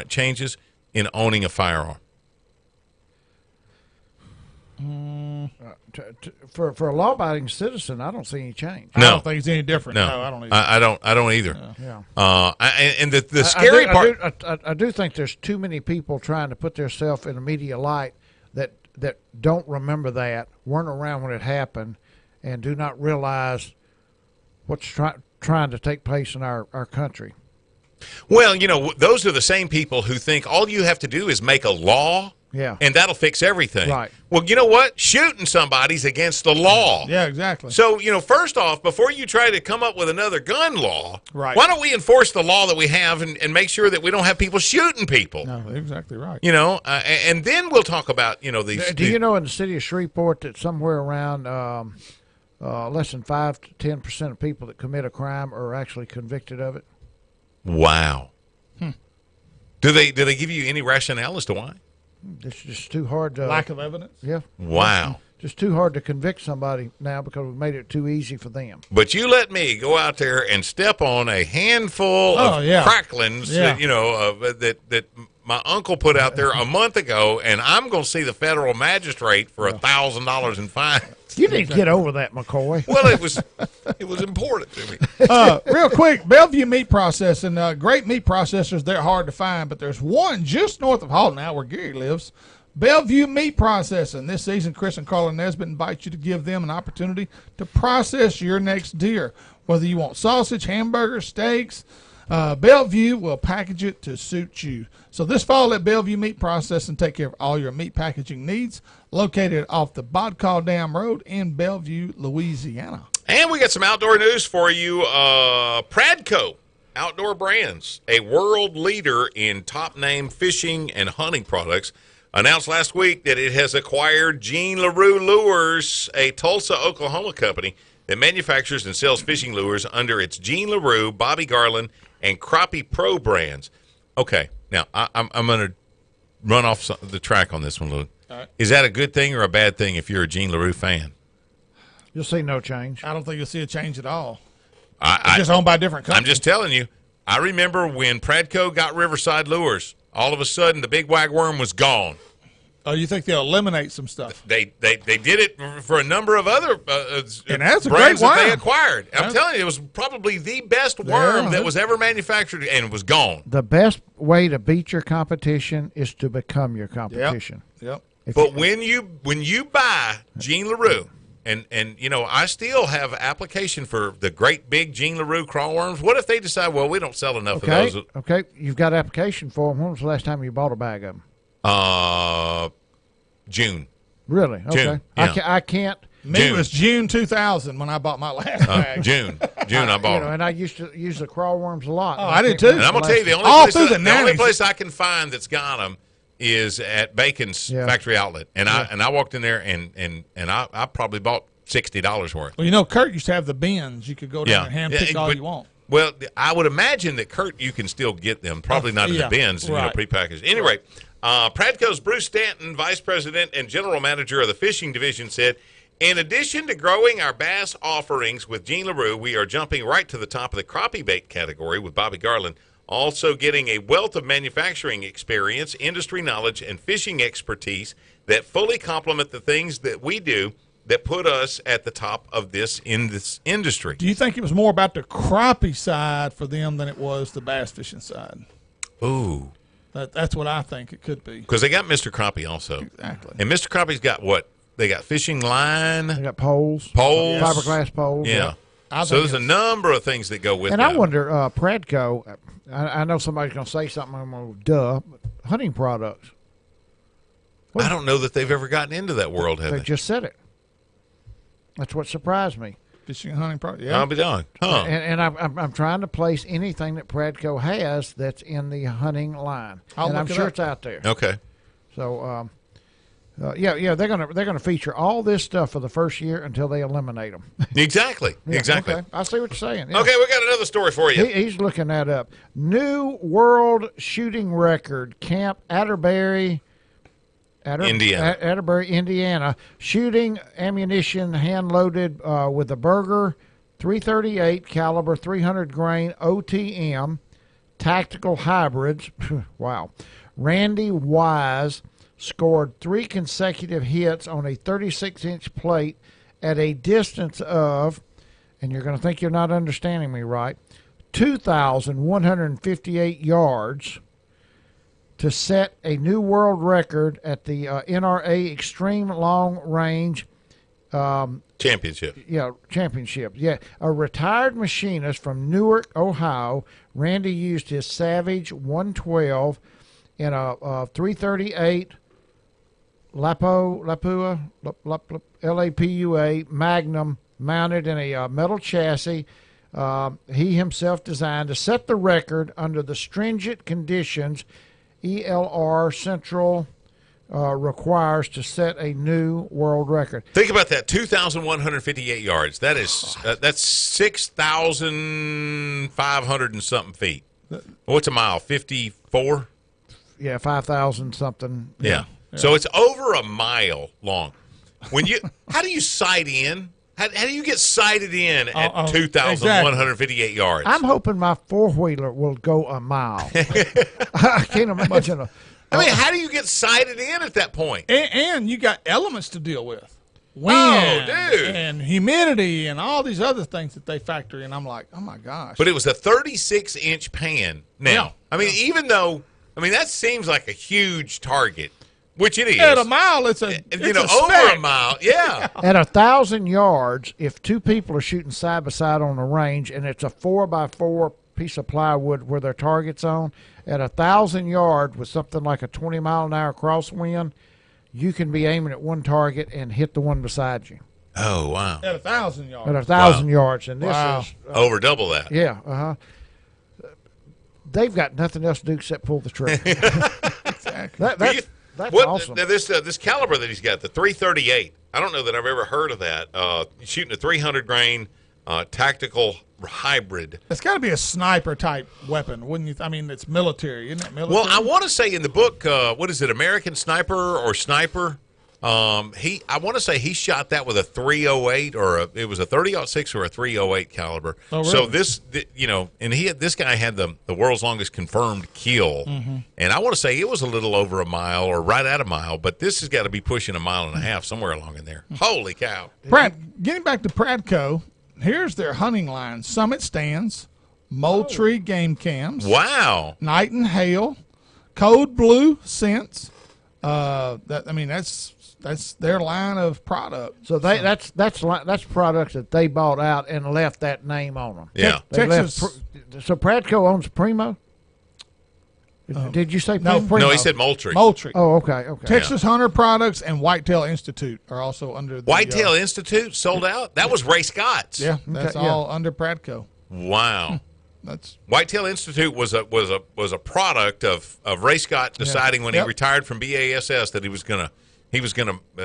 changes in owning a firearm? For a law-abiding citizen, I don't see any change. I don't think it's any different. No, I don't either. I don't either. Yeah. And the scary part. I do think there's too many people trying to put themselves in a media light that don't remember that, weren't around when it happened, and do not realize what's trying to take place in our country. Well, you know, those are the same people who think all you have to do is make a law. Yeah. And that'll fix everything. Right. Well, you know what? Shooting somebody's against the law. Yeah, exactly. So, you know, first off, before you try to come up with another gun law, right, why don't we enforce the law that we have and make sure that we don't have people shooting people? No, exactly right. You know, and then we'll talk about, you know, these. Do you know in the city of Shreveport that somewhere around less than 5 to 10% of people that commit a crime are actually convicted of it? Wow. Do they give you any rationale as to why? It's just too hard to... Lack of evidence? Yeah. Wow. Just too hard to convict somebody now because we've made it too easy for them. But you let me go out there and step on a handful of cracklings that, you know, that my uncle put out there a month ago, and I'm going to see the federal magistrate for $1,000 in fines. You need to get over that, McCoy. Well, it was important to me. Real quick, Bellevue Meat Processing, great meat processors. They're hard to find, but there's one just north of Halton, now where Gary lives. Bellevue Meat Processing. This season, Chris and Carla Nesbitt invite you to give them an opportunity to process your next deer. Whether you want sausage, hamburgers, steaks, Bellevue will package it to suit you. So this fall, let Bellevue Meat Processing take care of all your meat packaging needs. Located off the Bodcall Dam Road in Bellevue, Louisiana. And we got some outdoor news for you. Pradco Outdoor Brands, a world leader in top-name fishing and hunting products, announced last week that it has acquired Jean LaRue Lures, a Tulsa, Oklahoma company that manufactures and sells fishing lures under its Jean LaRue, Bobby Garland, and Crappie Pro brands. Okay, now I'm going to run off the track on this one, Lou. Right. Is that a good thing or a bad thing if you're a Jean LaRue fan? You'll see no change. I don't think you'll see a change at all. It's just owned by different companies. I'm just telling you. I remember when Pradco got Riverside Lures, all of a sudden the big wagworm was gone. Oh, you think they'll eliminate some stuff? They did it for a number of other and that's a brands great worm that they acquired. I'm telling you, it was probably the best worm that was ever manufactured, and it was gone. The best way to beat your competition is to become your competition. Yep. But when you buy Jean LaRue, and you know, I still have application for the great big Jean LaRue crawl worms. What if they decide, well, we don't sell enough of those? Okay, you've got application for them. When was the last time you bought a bag of them? June. Really? Okay. June, yeah. I can't. It was June 2000 when I bought my last bag. June I bought them. And I used to use the crawl worms a lot. Oh, I did too. And I'm going to tell you, the only place I can find that's got them is at Bacon's factory outlet. And I walked in there and I probably bought $60 worth. Well, you know, Kurt used to have the bins. You could go down and hand pick all you want. Well, I would imagine that, Kurt, you can still get them. Probably not in the bins, you know, prepackaged. Anyway, Pradco's Bruce Stanton, Vice President and General Manager of the Fishing Division, said, in addition to growing our bass offerings with Jean LaRue, we are jumping right to the top of the crappie bait category with Bobby Garland, also getting a wealth of manufacturing experience, industry knowledge, and fishing expertise that fully complement the things that we do that put us at the top of this industry. Do you think it was more about the crappie side for them than it was the bass fishing side? Ooh. That's what I think it could be. Because they got Mr. Crappie also. Exactly. And Mr. Crappie's got what? They got fishing line. They got poles. Fiberglass poles. Yeah. So there's a number of things that go with and that. And I wonder, Pradco, I know somebody's going to say something, I'm going to duh. hunting products. I don't know that they've ever gotten into that world, have They they? just said it. That's what surprised me. Fishing and hunting product. Yeah. I'll be darned. Huh. And I'm trying to place anything that Pradco has that's in the hunting line, and I'm sure it's out there. Okay. So, yeah, they're gonna feature all this stuff for the first year until they eliminate them. Exactly. Yeah, Exactly. Okay. I see what you're saying. Yeah. Okay, we got another story for you. He's looking that up. New world shooting record, Camp Atterbury, Indiana. Atterbury, Indiana. Shooting ammunition hand loaded with a Berger 338 caliber 300 grain OTM tactical hybrids. Wow. Randy Wise scored 3 consecutive hits on a 36-inch plate at a distance of, and you're going to think you're not understanding me right, 2,158 yards to set a new world record at the NRA Extreme Long Range Championship. championship. Yeah, a retired machinist from Newark, Ohio, Randy used his Savage 112 in a 338 Lapua Magnum mounted in a metal chassis. He himself designed to set the record under the stringent conditions ELR Central requires to set a new world record. Think about that, 2,158 yards. That is that's 6,500 and something feet. What's a mile? 54? Yeah, 5,000 something. Yeah. So it's over a mile long. How do you sight in? How do you get sighted in at 2,158 yards? I'm hoping my four-wheeler will go a mile. I can't imagine. How do you get sighted in at that point? And you got elements to deal with. Wind and humidity and all these other things that they factor in. I'm like, oh, my gosh. But it was a 36-inch pan. Now, even though, that seems like a huge target, which it is. At a mile, it's over spec. a mile, yeah. At 1,000 yards, if two people are shooting side by side on the range and it's a 4x4 piece of plywood where their target's on, at 1,000 yards with something like a 20-mile-an-hour crosswind, you can be aiming at one target and hit the one beside you. Oh, wow. At 1,000 yards. At 1,000 yards, and this is over double that. Yeah, they've got nothing else to do except pull the trigger. Exactly. That's awesome. Now this caliber that he's got, the 338. I don't know that I've ever heard of that. Shooting a 300 grain tactical hybrid. It's got to be a sniper type weapon, wouldn't you? It's military, isn't it? Military. Well, I want to say in the book, what is it, American Sniper or Sniper? I want to say he shot that with a 308 it was a 30-06 or a 308 caliber. Oh, really? So this guy had the world's longest confirmed kill, and I want to say it was a little over a mile or right at a mile, but this has got to be pushing a mile and a half somewhere along in there. Holy cow! Getting back to Pradco, here's their hunting line: Summit stands, Moultrie game cams, Wow, Night and Hail, Code Blue scents. That's their line of product. So that's products that they bought out and left that name on them. Yeah. Texas. So Pradco owns Primo. Did you say Primo? No, Primo. No, he said Moultrie. Moultrie. Oh, okay. Texas Hunter Products and Whitetail Institute are also under the Whitetail Institute sold out. That was Ray Scott's. Yeah, that's all under Pradco. Wow. That's Whitetail Institute was a product of Ray Scott deciding when he retired from BASS that he was gonna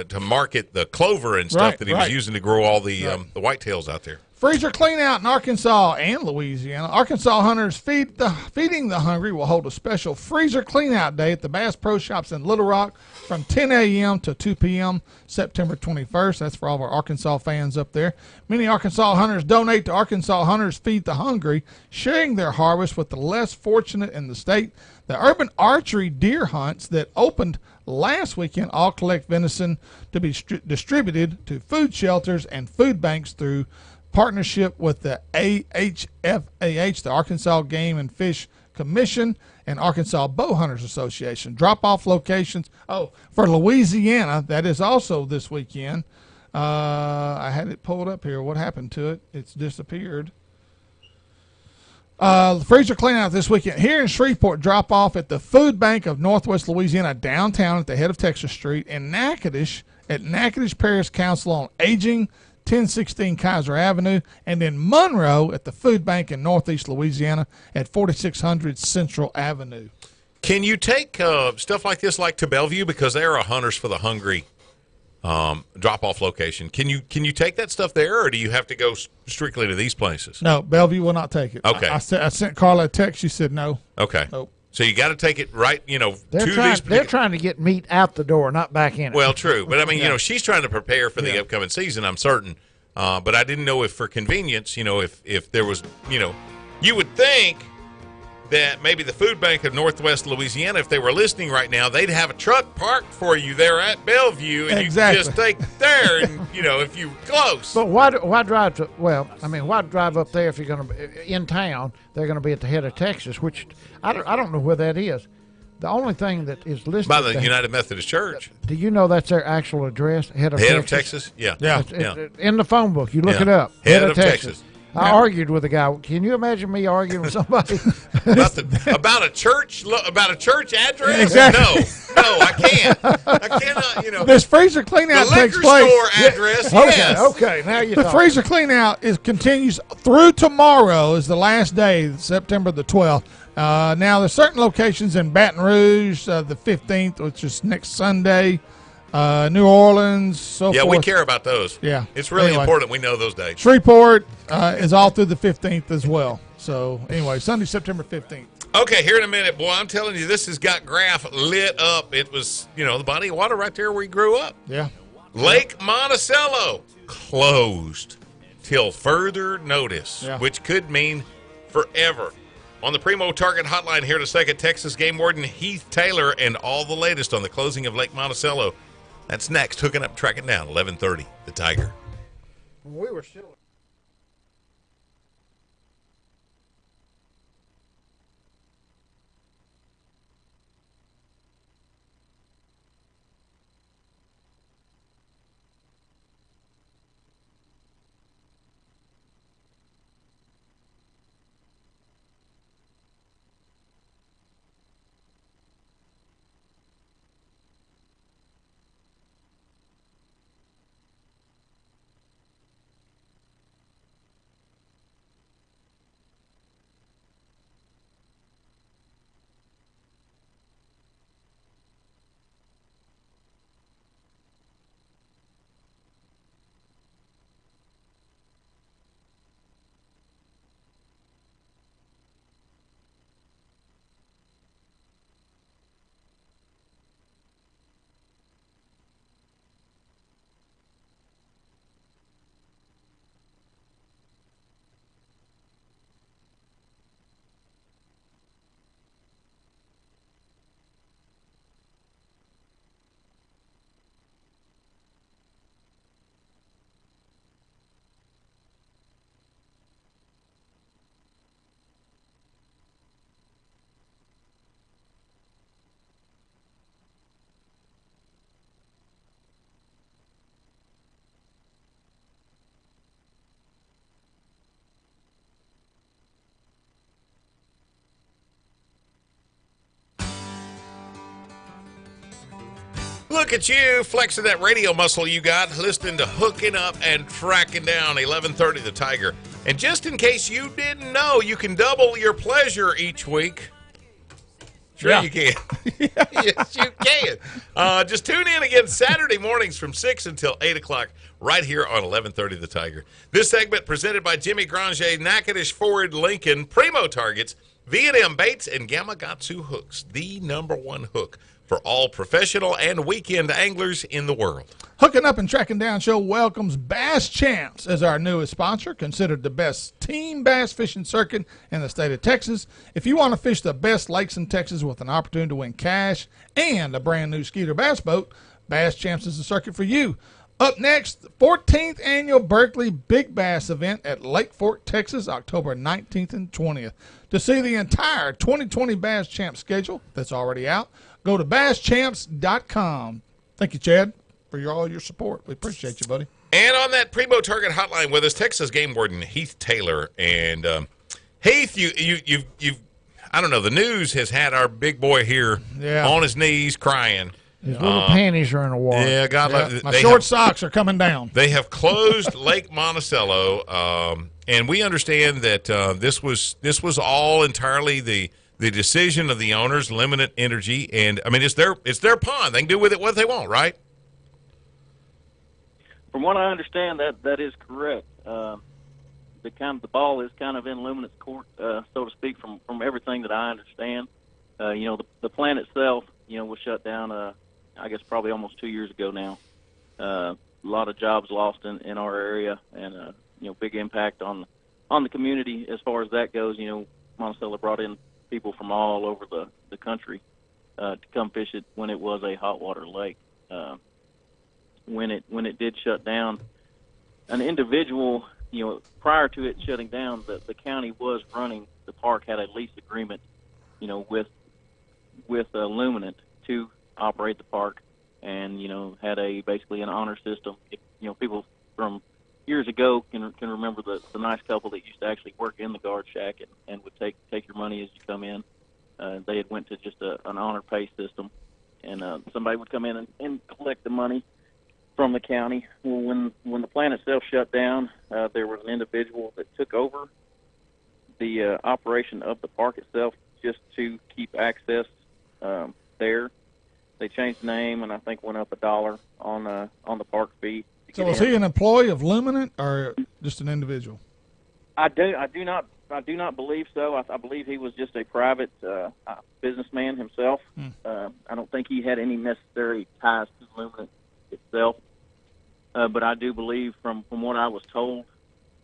to market the clover and stuff that he was using to grow all the whitetails out there. freezer clean out in Arkansas and Louisiana. Arkansas hunters feeding the hungry will hold a special freezer clean out day at the Bass Pro Shops in Little Rock from 10 a.m. to 2 p.m. September 21st. That's for all of our Arkansas fans up there. Many Arkansas hunters donate to Arkansas Hunters Feed the Hungry, sharing their harvest with the less fortunate in the state. The urban archery deer hunts that opened last weekend all collect venison to be distributed to food shelters and food banks through partnership with the AHFAH, the Arkansas Game and Fish Commission, and Arkansas Bow Hunters Association. Drop-off locations. Oh, for Louisiana, that is also this weekend. I had it pulled up here. What happened to it? It's disappeared. Freezer cleanout this weekend here in Shreveport. Drop off at the Food Bank of Northwest Louisiana downtown at the head of Texas Street, and Natchitoches at Natchitoches Parish Council on Aging, 1016 Kaiser Avenue, and then Monroe at the Food Bank in Northeast Louisiana at 4600 Central Avenue. Can you take stuff like this like to Bellevue, because they are a Hunters for the Hungry drop-off location? Can you take that stuff there, or do you have to go strictly to these places? No, Bellevue will not take it. Okay. I sent Carla a text. She said no. Okay. Nope. So you got to take it right, They're trying to get meat out the door, not back in it. Well, true. But, I mean, she's trying to prepare for the upcoming season, I'm certain. But I didn't know if for convenience, if there was, you would think that maybe the Food Bank of Northwest Louisiana, if they were listening right now, they'd have a truck parked for you there at Bellevue, and you can just take it there, and if you're close. But why drive to? Well, I mean, why drive up there if you're going to be in town? They're going to be at the head of Texas, which I don't know where that is. The only thing that is listed by the United Methodist Church. Do you know that's their actual address? Head of Texas? Yeah. It's in the phone book. You look it up. Head of Texas. I argued with a guy. Can you imagine me arguing with somebody about a church address? Exactly. No, I can't. I cannot. This freezer cleanout takes place. The liquor store address. Yes. Okay. Now you. The freezer cleanout continues through tomorrow. Is the last day, September the 12th. Now there's certain locations in Baton Rouge, the 15th, which is next Sunday. New Orleans, so forth. We care about those. Yeah. It's really important we know those dates. Shreveport is all through the 15th as well. So, anyway, Sunday, September 15th. Okay, here in a minute, boy, I'm telling you, this has got Graph lit up. It was, the body of water right there where he grew up. Yeah. Lake Monticello closed till further notice, which could mean forever. On the Primo Target Hotline here in a second, Texas Game Warden Heath Taylor and all the latest on the closing of Lake Monticello. That's next. Hooking up, tracking down, 11:30, the Tiger. We were still. Look at you flexing that radio muscle you got, listening to Hooking Up and Tracking Down, 11:30, the Tiger. And just in case you didn't know, you can double your pleasure each week. Sure you can. Yes, you can. Just tune in again Saturday mornings from 6 until 8 o'clock right here on 11:30 The Tiger. This segment presented by Jimmy Granger, Natchitoches Ford Lincoln, Primo Targets, V&M Baits, and Gamakatsu Hooks, the #1 hook for all professional and weekend anglers in the world. Hooking Up and Tracking Down show welcomes Bass Champs as our newest sponsor, considered the best team bass fishing circuit in the state of Texas. If you want to fish the best lakes in Texas with an opportunity to win cash and a brand new Skeeter bass boat, Bass Champs is the circuit for you. Up next, the 14th Annual Berkeley Big Bass event at Lake Fork, Texas, October 19th and 20th. To see the entire 2020 Bass Champs schedule that's already out, go to BassChamps.com. Thank you, Chad, for all your support. We appreciate you, buddy. And on that Primo Target Hotline with us, Texas Game Warden Heath Taylor. And Heath, you've I don't know. The news has had our big boy here on his knees crying. His little panties are in the water. Yeah, God, my short socks are coming down. They have closed Lake Monticello, and we understand that this was all entirely the decision of the owners, Limited Energy, and I mean it's their pond. They can do with it what they want, right? From what I understand, that is correct. The ball is kind of in Luminant's court, so to speak. From everything that I understand, the plant itself, was shut down. I guess probably almost 2 years ago now. A lot of jobs lost in our area, and big impact on the community as far as that goes. Monticello brought in people from all over the country to come fish it when it was a hot water lake. When it did shut down, an individual, prior to it shutting down, the county was running the park, had a lease agreement, with Luminant to operate the park, and had basically an honor system. People from years ago can remember the nice couple that used to actually work in the guard shack and would take your money as you come in. They had went to just an honor pay system, and somebody would come in and collect the money from the county. Well, when the plant itself shut down, there was an individual that took over the operation of the park itself just to keep access there. They changed the name and I think went up $1 on the park fee. So was he an employee of Luminant or just an individual? I do not believe so. I believe he was just a private businessman himself. I don't think he had any necessary ties to Luminant itself. But I do believe, from what I was told,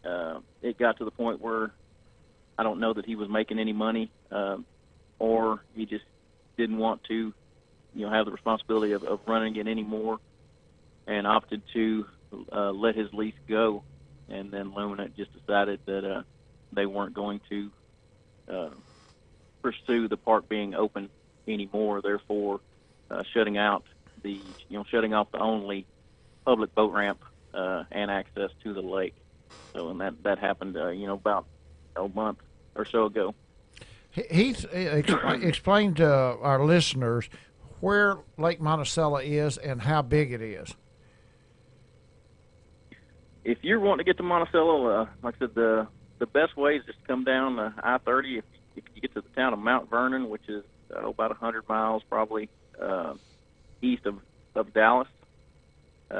it got to the point where I don't know that he was making any money, or he just didn't want to, have the responsibility of running it anymore, and opted to let his lease go. And then Luminant just decided that they weren't going to pursue the park being open anymore. Therefore, shutting off the only public boat ramp and access to the lake. So, and that happened, about a month or so ago. Heath, explain to our listeners where Lake Monticello is and how big it is. If you're wanting to get to Monticello, like I said, the best way is just to come down I-30. If you get to the town of Mount Vernon, which is about 100 miles probably east of Dallas,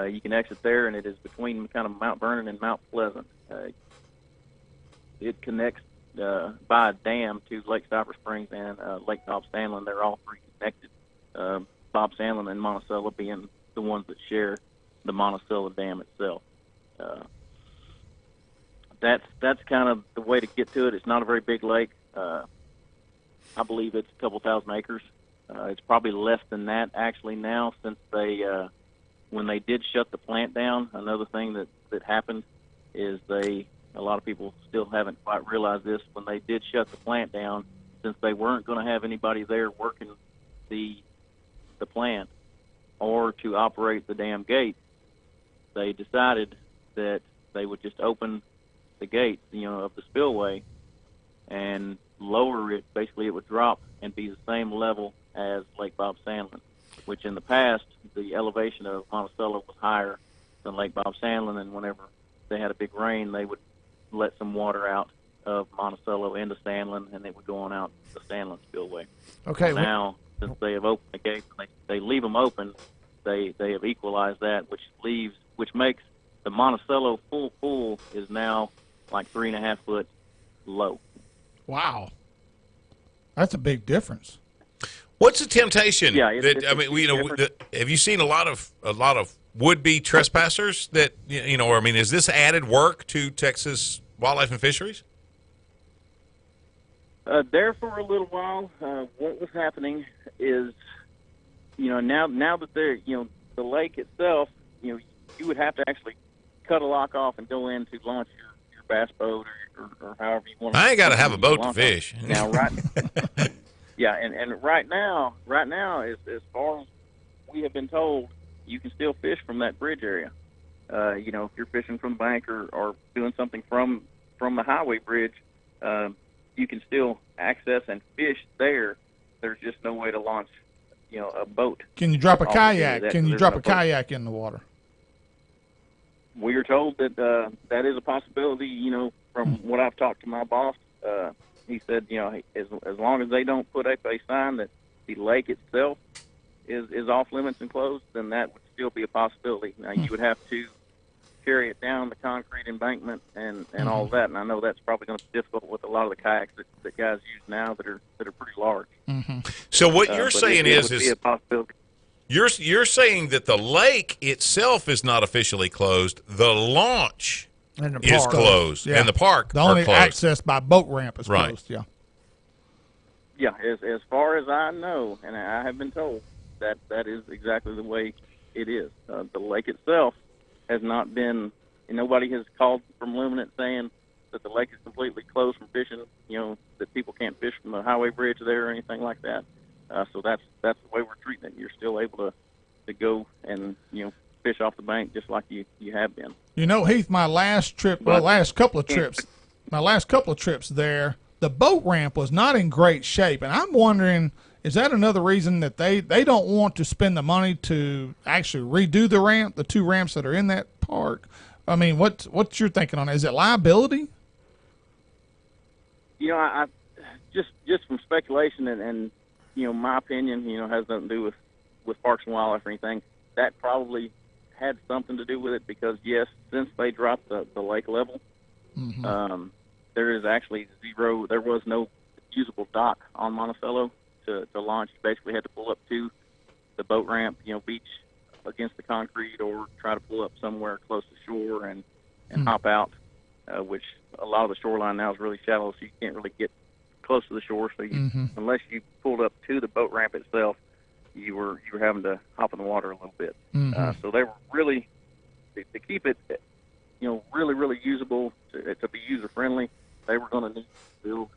you can exit there, and it is between kind of Mount Vernon and Mount Pleasant. It connects by a dam to Lake Cypress Springs and Lake Bob Sandlin. They're all three connected. Bob Sandlin and Monticello being the ones that share the Monticello Dam itself. That's kind of the way to get to it. It's not a very big lake. I believe it's a couple thousand acres. It's probably less than that actually now, since when they did shut the plant down. Another thing that happened is a lot of people still haven't quite realized this. When they did shut the plant down, since they weren't going to have anybody there working the plant or to operate the dam gate, they decided that they would just open the gate, of the spillway and lower it. Basically, it would drop and be the same level as Lake Bob Sandlin, which in the past, the elevation of Monticello was higher than Lake Bob Sandlin, and whenever they had a big rain, they would let some water out of Monticello into Sandlin, and it would go on out the Sandlin spillway. Okay. So now, since they have opened the gate, they leave them open. They have equalized that, which makes the Monticello full pool is now like 3.5 foot low. Wow, that's a big difference. What's the temptation? Yeah, have you seen a lot of would-be trespassers that is this added work to Texas Wildlife and Fisheries? There for a little while, what was happening is, now that they're, the lake itself, you would have to actually cut a lock off and go in to launch your bass boat or however you want. I ain't got to have a boat to fish. Now, right? Yeah, and right now, as far as we have been told, you can still fish from that bridge area. If you're fishing from the bank or doing something from the highway bridge, you can still access and fish there. There's just no way to launch, a boat. Can you drop a off the end of kayak? that, Can 'cause you there's drop no a boat. kayak in the water? We are told that that is a possibility. From what I've talked to my boss, he said, as long as they don't put up a sign that the lake itself is off limits and closed, then that would still be a possibility. Now, you would have to carry it down the concrete embankment and all of that, and I know that's probably going to be difficult with a lot of the kayaks that guys use now that are pretty large. So what you're But saying it is would be a possibility. you're saying that the lake itself is not officially closed. The launch And the is park. closed, Yeah. and the park The are only closed. access by boat ramp is Right. closed. Yeah. Yeah, as far as I know, and I have been told that is exactly the way it is. The lake itself has not been, and nobody has called from Luminant saying that the lake is completely closed from fishing. That people can't fish from the highway bridge there or anything like that. So that's the way we're treating it. You're still able to go and fish off the bank just like you have been. Heath, my last trip, last couple of trips there, the boat ramp was not in great shape, and I'm wondering, is that another reason that they don't want to spend the money to actually redo the ramp, the two ramps that are in that park? I mean, what's your thinking on it? Is it liability? I just from speculation and my opinion, has nothing to do with Parks and Wildlife or anything. That probably had something to do with it because, yes, since they dropped the lake level, there is actually zero. There was no usable dock on Monticello to launch. You basically had to pull up to the boat ramp, beach against the concrete, or try to pull up somewhere close to shore and hop out, which a lot of the shoreline now is really shallow, so you can't really get close to the shore. So unless you pulled up to the boat ramp itself, you were having to hop in the water a little bit. So they were really, to keep it, really, really usable, to be user friendly, they were going to need to build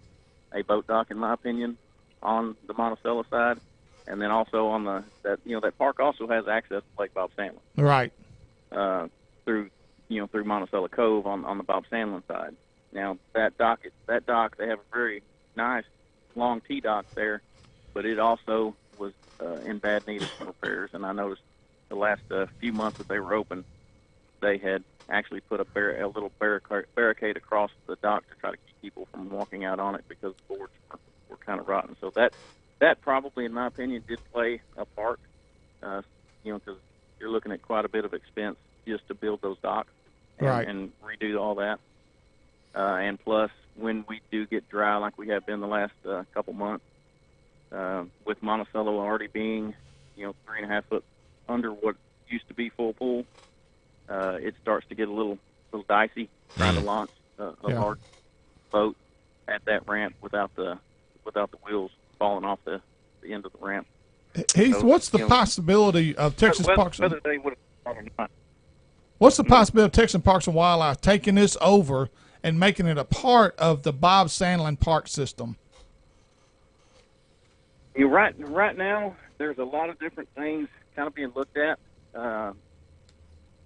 a boat dock, in my opinion, on the Monticello side, and then also on that park also has access to Lake Bob Sandlin. Right. Through Monticello Cove on the Bob Sandlin side. Now that dock, they have a very nice long T dock there, but it also was in bad need of some repairs. And I noticed the last few months that they were open, they had actually put a little barricade across the dock to try to keep people from walking out on it because the boards were kind of rotten. So that probably, in my opinion, did play a part. Because you're looking at quite a bit of expense just to build those docks and redo all that. And plus, when we do get dry, like we have been the last couple months, with Monticello already being, 3.5 foot under what used to be full pool, it starts to get a little dicey trying to launch a large boat at that ramp without the wheels falling off the end of the ramp. Heath, So, what's the possibility of Texas Parks? Whether they would have or not. What's the possibility of Texas Parks and Wildlife taking this over and making it a part of the Bob Sandlin Park system? Right now, there's a lot of different things kind of being looked at, and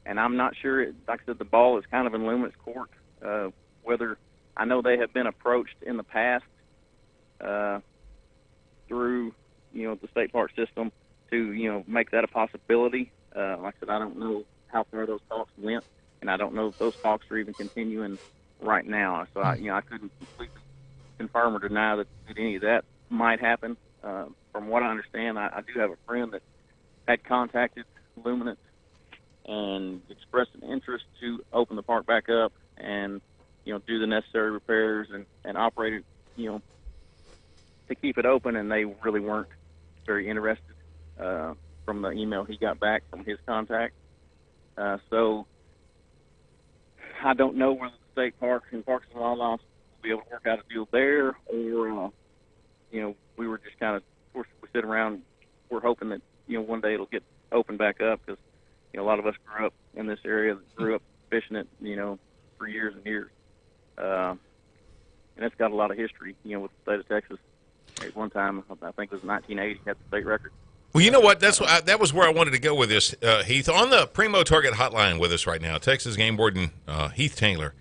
I'm not sure. Like I said, the ball is kind of in Luminant's court. Whether I know they have been approached in the past through the state park system to make that a possibility. Like I said, I don't know how far those talks went, and I don't know if those talks are even continuing right now. So I couldn't completely confirm or deny that any of that might happen. From what I understand, I do have a friend that had contacted Luminant and expressed an interest to open the park back up and do the necessary repairs and operate it to keep it open, and they really weren't very interested from the email he got back from his contact. So I don't know whether the state parks and Parks and Wildlife will be able to work out a deal there, or we were just kind of we sit around. We're hoping that one day it'll get opened back up, because a lot of us grew up in this area, grew up fishing it for years and years, and it's got a lot of history. With the state of Texas, at one time I think it was 1980 had the state record. Well, you know what? That was where I wanted to go with this, Heath. On the Primo Target hotline with us right now, Texas Game Warden Heath Taylor.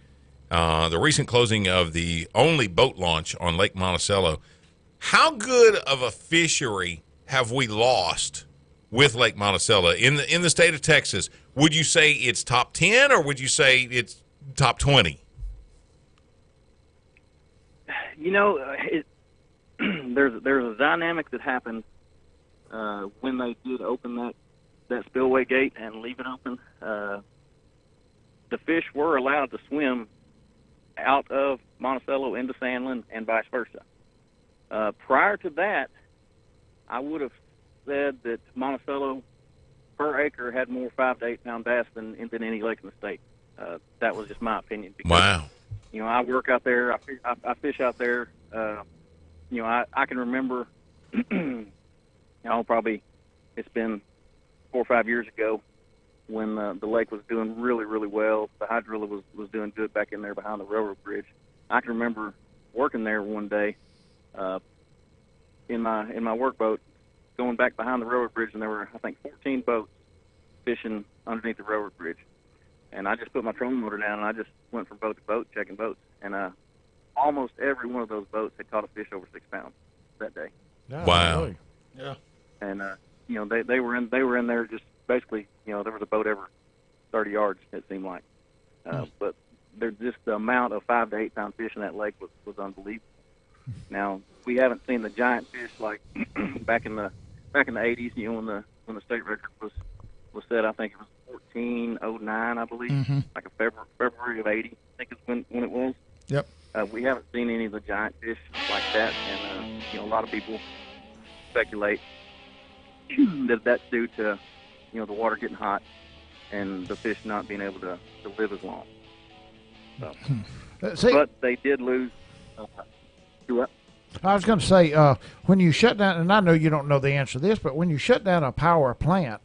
the recent closing of the only boat launch on Lake Monticello. How good of a fishery have we lost with Lake Monticello in the state of Texas? Would you say it's top 10 or would you say it's top 20? There's a dynamic that happened when they did open that spillway gate and leave it open. The fish were allowed to swim out of Monticello into Sandlin and vice versa. Prior to that, I would have said that Monticello per acre had more 5 to 8 pound bass than any lake in the state. That was just my opinion. Because, wow. I work out there. I fish out there. I can remember, probably it's been 4 or 5 years ago when the lake was doing really, really well. The hydrilla was doing good back in there behind the railroad bridge. I can remember working there one day in my work boat, going back behind the railroad bridge, and there were, I think, 14 boats fishing underneath the railroad bridge. And I just put my trolling motor down, and I just went from boat to boat checking boats. And almost every one of those boats had caught a fish over 6 pounds that day. Yeah, wow. Really. Yeah. And they were in there just basically, there was a boat every 30 yards, it seemed like. But just the amount of 5 to 8 pound fish in that lake was unbelievable. Now, we haven't seen the giant fish like back in the 80s, when the state record was set. I think it was 1409, I believe, like a February of 80, I think is when it was. Yep. We haven't seen any of the giant fish like that, and a lot of people speculate that that's due to the water getting hot and the fish not being able to live as long. So, but they did lose. I was going to say, when you shut down, and I know you don't know the answer to this, but when you shut down a power plant,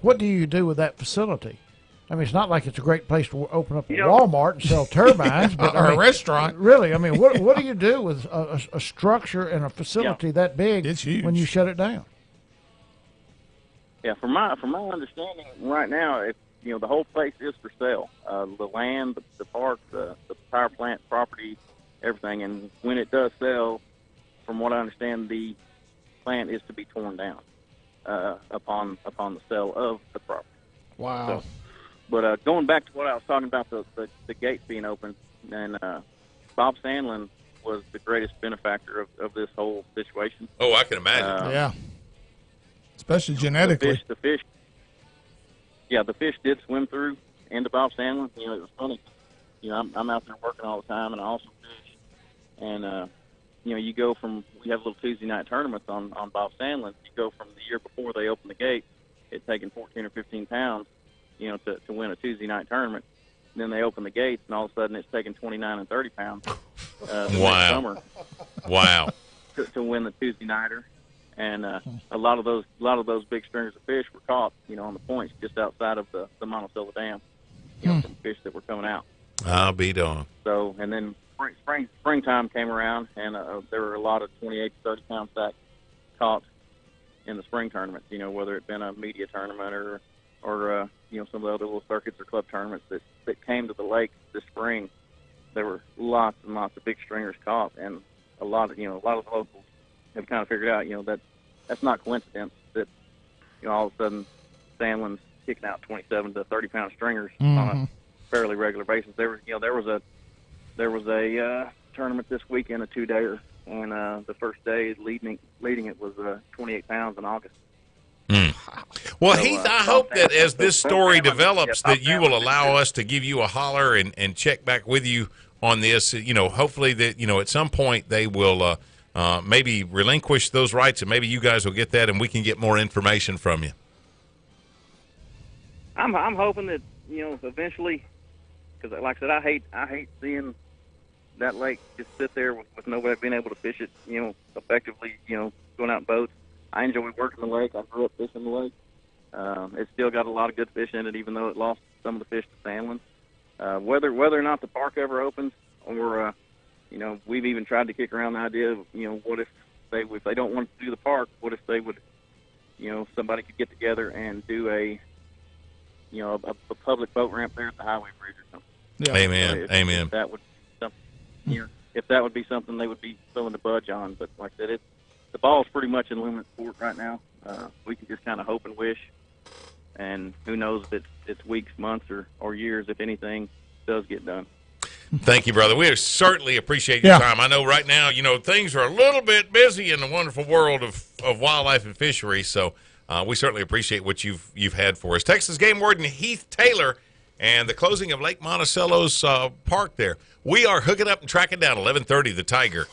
what do you do with that facility? I mean, it's not like it's a great place to open up a Walmart and sell turbines, but or a restaurant. Really, I mean, what do you do with a structure and a facility that big It's huge. when you shut it down? Yeah, from my understanding, right now, the whole place is for sale. The land, the park, the power plant property, everything. And when it does sell, from what I understand, the plant is to be torn down upon the sale of the property. Wow. So, but going back to what I was talking about, the gates being open, and Bob Sandlin was the greatest benefactor of this whole situation. Oh, I can imagine. Yeah. Especially genetically. The fish did swim through into Bob Sandlin. It was funny. I'm out there working all the time, and I also fish. And you go from, we have little Tuesday night tournaments on Bob Sandlin. You go from the year before they opened the gate, it taking 14 or 15 pounds, to win a Tuesday night tournament. And then they open the gates, and all of a sudden it's taking 29 and 30 pounds next summer. Wow. To win the Tuesday nighter. And a lot of those big stringers of fish were caught, on the points just outside of the Monticello Dam, from fish that were coming out. I'll be darned. So, and then springtime came around, and there were a lot of 28 to 30 pound stacks caught in the spring tournaments. Whether it been a media tournament or some of the other little circuits or club tournaments that came to the lake this spring, there were lots and lots of big stringers caught, and a lot of the locals have kind of figured out, that's not coincidence that, all of a sudden Sandlin's kicking out 27 to 30 pound stringers on a fairly regular basis. There was a tournament this weekend, a 2-dayer, and the first day leading it was 28 pounds in August. Well, So, Heath, I hope that as this story Sandlin- develops, yeah, that you will allow us to give you a holler and check back with you on this. Hopefully that, at some point they will maybe relinquish those rights, and maybe you guys will get that, and we can get more information from you. I'm hoping that eventually, because like I said, I hate seeing that lake just sit there with nobody being able to fish it effectively. Going out in boats. I enjoy working the lake. I grew up fishing the lake. It's still got a lot of good fish in it, even though it lost some of the fish to Sandlin. Whether or not the park ever opens, or we've even tried to kick around the idea of what if they don't want to do the park, what if they would somebody could get together and do a public boat ramp there at the highway bridge or something. Yeah. Amen. Amen. If that would if that would be something they would be willing to budge on, but like I said, the ball's pretty much in luminance court right now. We can just kind of hope and wish, and who knows if it's weeks, months, or years if anything does get done. Thank you, brother. We certainly appreciate your Yeah. time. I know right now, things are a little bit busy in the wonderful world of wildlife and fisheries, so we certainly appreciate what you've had for us. Texas Game Warden Heath Taylor and the closing of Lake Monticello's park there. We are hooking up and tracking down 11:30 the Tiger.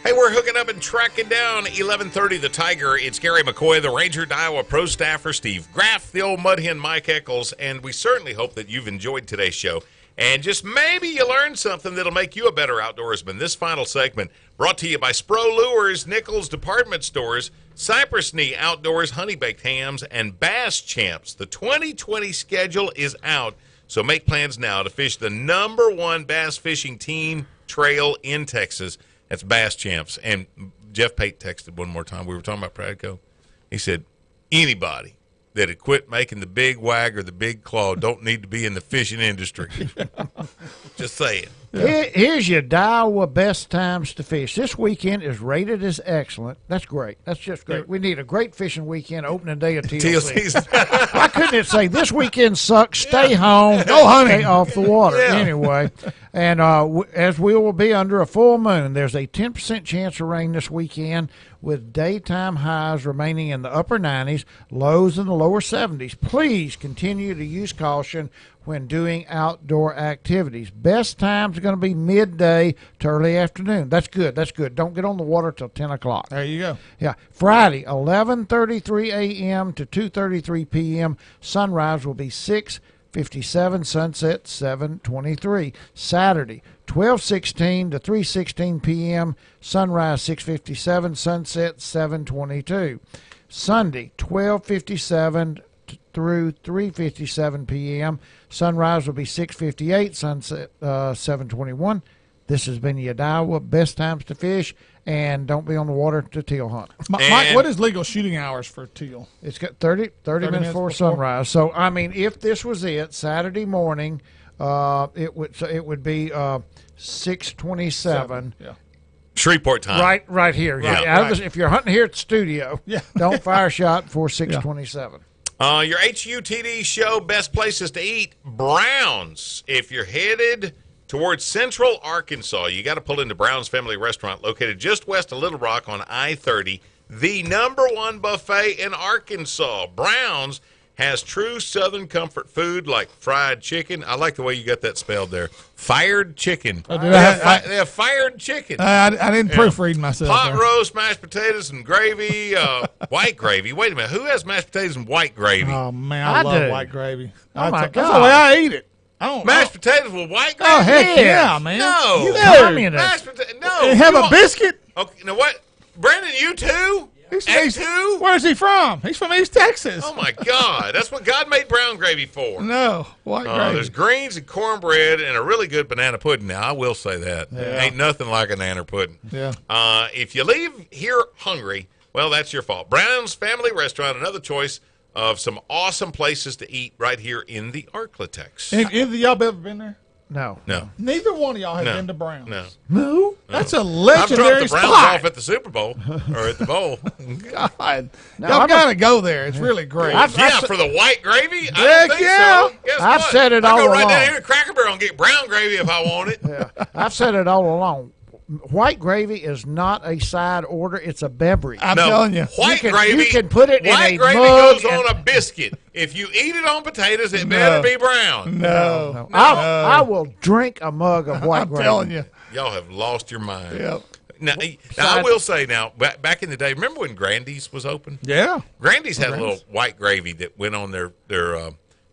Hey, we're hooking up and tracking down 11:30 the Tiger. It's Gary McCoy, the Ranger Iowa pro staffer, Steve Graff, the old mud hen Mike Eccles, and we certainly hope that you've enjoyed today's show. And just maybe you learned something that'll make you a better outdoorsman. This final segment brought to you by Spro Lures, Nichols Department Stores, Cypress Knee Outdoors, Honey Baked Hams, and Bass Champs. The 2020 schedule is out, so make plans now to fish the #1 bass fishing team trail in Texas. That's Bass Champs. And Jeff Pate texted one more time. We were talking about Pradco. He said, anybody that had quit making the big wag or the big claw don't need to be in the fishing industry. Just saying. Here's your Iowa best times to fish. This weekend is rated as excellent. That's great. That's just great. We need a great fishing weekend, opening day of TLC. Why couldn't it say this weekend sucks, stay home, go hunting, off the water? Yeah. Anyway, and as we will be under a full moon, there's a 10% chance of rain this weekend with daytime highs remaining in the upper 90s, lows in the lower 70s. Please continue to use caution when doing outdoor activities. Best times are going to be midday to early afternoon. That's good. That's good. Don't get on the water till 10 o'clock. There you go. Yeah. Friday, 11:33 a.m. to 2:33 p.m. Sunrise will be 6:57, sunset 7:23. Saturday, 12:16 to 3:16 p.m. Sunrise 6:57, sunset 7:22. Sunday, 12:57 through 3:57 p.m. Sunrise will be 6:58, sunset 7:21. This has been your Iowa best times to fish, and don't be on the water to teal hunt. Mike, what is legal shooting hours for teal? It's got 30 minutes before sunrise. So I mean, if this was it, Saturday morning, it would be 6:27. Yeah. Shreveport time. Right here. Right, Yeah. right. If you're hunting here at the studio, Yeah. don't fire a shot before 6:27. Your HUTD show, best places to eat, Brown's. If you're headed towards central Arkansas, you got to pull into Brown's Family Restaurant, located just west of Little Rock on I-30, the #1 buffet in Arkansas. Brown's has true Southern comfort food like fried chicken. I like the way you got that spelled there. Fired chicken. Oh, they have fired chicken. I didn't proofread myself. Pot there. roast, mashed potatoes, and gravy. White gravy. Wait a minute. Who has mashed potatoes and white gravy? Oh, man, I I love do. white gravy. Oh, my That's the God. way I eat it. Mashed potatoes with white gravy? Oh, heck yeah, man. No. You Yeah. communist. Mashed potatoes. No. And have You a want- biscuit? Okay, you know what? Brandon, you too? A2? Where's he from? He's from East Texas. Oh, my God. That's what God made brown gravy for. No, white gravy. There's greens and cornbread and a really good banana pudding. Now, I will say that. Ain't nothing like a nanner pudding. Yeah. If you leave here hungry, well, that's your fault. Brown's Family Restaurant, another choice of some awesome places to eat right here in the Arklatex. Have either of y'all ever been there? No. No. Neither one of y'all have No. been to Brown's. No. No? That's a I've legendary dropped the Browns spot. off at the Super Bowl or at the bowl. God. No, Y'all I'm got to go there. It's really great. Yeah, for the white gravy? I Heck don't think yeah. so. Guess I've what? said it I all go right along. down here to Cracker Barrel and get brown gravy if I want it. I've said it all along. White gravy is not a side order; it's a beverage. I'm No, telling you. white You can- gravy. you can put it in white a gravy mug goes and- on a biscuit. If you eat it on potatoes, it better be brown. No. I will drink a mug of white I'm gravy. telling you. Y'all have lost your mind. Yep. Now, I will say now, back in the day, remember when Grandy's was open? Yeah. Grandy's had a little white gravy that went on their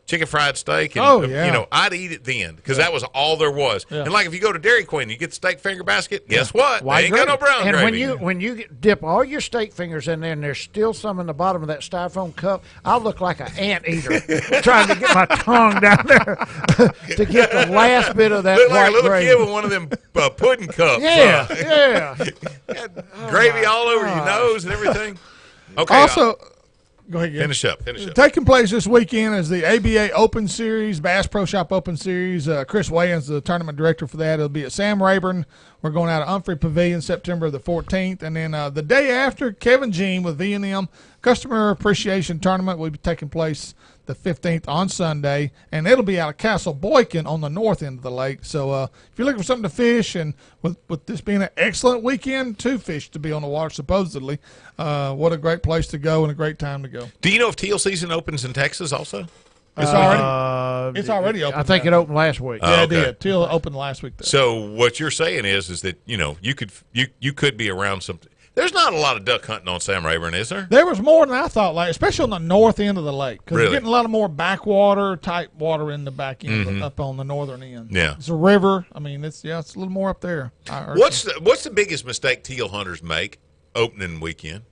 chicken fried steak. And, Oh, yeah. You know, I'd eat it then because that was all there was. Yeah. And like if you go to Dairy Queen, you get the steak finger basket. Guess what? White They ain't got no gravy. brown and gravy. when you dip all your steak fingers in there, and there's still some in the bottom of that styrofoam cup, I look like an anteater trying to get my tongue down there to get the last bit of that Look like white a little gravy. kid with one of them pudding cups. Yeah, yeah. Gravy all over your nose and everything. Okay. Also, go ahead. Gary. finish up. Taking place this weekend is the ABA Open Series, Bass Pro Shop Open Series. Chris Wayans, the tournament director for that. It'll be at Sam Rayburn. We're going out of Humphrey Pavilion September the 14th. And then the day after, Kevin Jean with V&M Customer Appreciation Tournament will be taking place the 15th on Sunday. And it'll be out of Castle Boykin on the north end of the lake. So if you're looking for something to fish, and with this being an excellent weekend to fish to be on the water supposedly, what a great place to go and a great time to go. Do you know if teal season opens in Texas also? It's already open. I think it opened last week. Yeah, it okay. did. Teal opened last week. Though. So what you're saying is that you could be around something. There's not a lot of duck hunting on Sam Rayburn, is there? There was more than I thought, like especially on the north end of the lake, because Really? you're getting a lot of more backwater type water in the back end, up on the northern end. Yeah. It's a river. I mean, it's a little more up there. I heard. What's the biggest mistake teal hunters make opening weekend?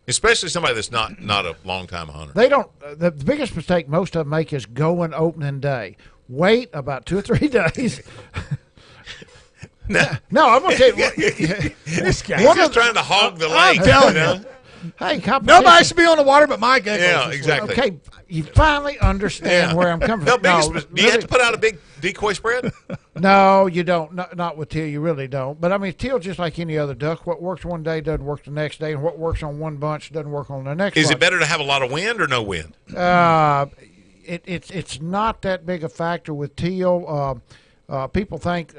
Especially somebody that's not a long time hunter. They don't. The biggest mistake most of them make is going opening day. Wait about 2 or 3 days. No, I'm going to tell you what. this guy? He's just trying to hog the lake. I'm telling you know? Hey, competition. Nobody should be on the water but my geckos. Yeah, this exactly. Okay, you finally understand where I'm coming No, from. do you have to put out a big decoy spread? No, you don't. Not with teal. You really don't. But I mean, teal just like any other duck. What works one day doesn't work the next day, and what works on one bunch doesn't work on the next. Is it bunch. better to have a lot of wind or no wind? It's not that big a factor with teal. People think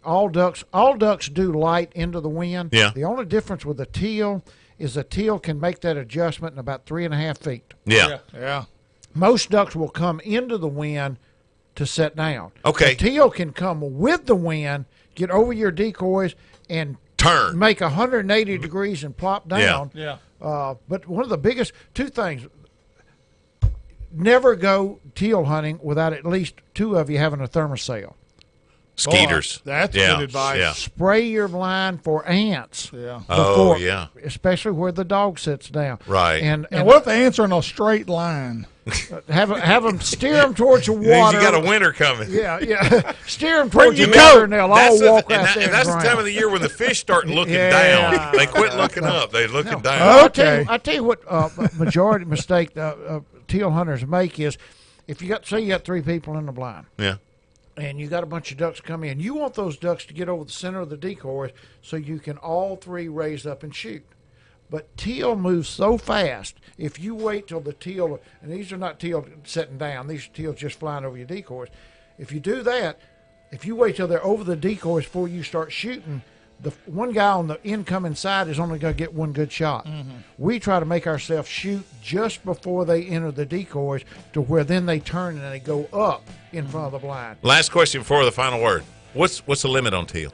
all ducks do light into the wind. Yeah. The only difference with a teal is a teal can make that adjustment in about 3.5 feet. Yeah. Yeah. Most ducks will come into the wind to set down. Okay. A teal can come with the wind, get over your decoys, and Turn. make 180 degrees and plop down. Yeah. But one of the biggest two things: never go teal hunting without at least 2 of you having a thermocell. Skeeters. Boy, that's yeah. good advice. Yeah. Spray your blind for ants. Yeah. Oh, before- yeah. Especially where the dog sits down. Right. And And what if the ants are in a straight line? have them steer them towards the Means water. you got a winter coming. Yeah. Steer them towards your the water, and they'll That's all walk and out there. and that's the and time drown. of the year when the fish start looking Yeah. down. They quit looking up. They're looking down. I tell you what, majority mistake teal hunters make is if you got 3 people in the blind Yeah. and you got a bunch of ducks come in, you want those ducks to get over the center of the decoys so you can all 3 raise up and shoot. But teal moves so fast. If you wait till the teal, and these are not teal sitting down, these are teal just flying over your decoys. If you do that, if you wait till they're over the decoys before you start shooting, the one guy on the incoming side is only going to get one good shot. We try to make ourselves shoot just before they enter the decoys to where then they turn and they go up in front of the blind. Last question before the final word. What's the limit on teal?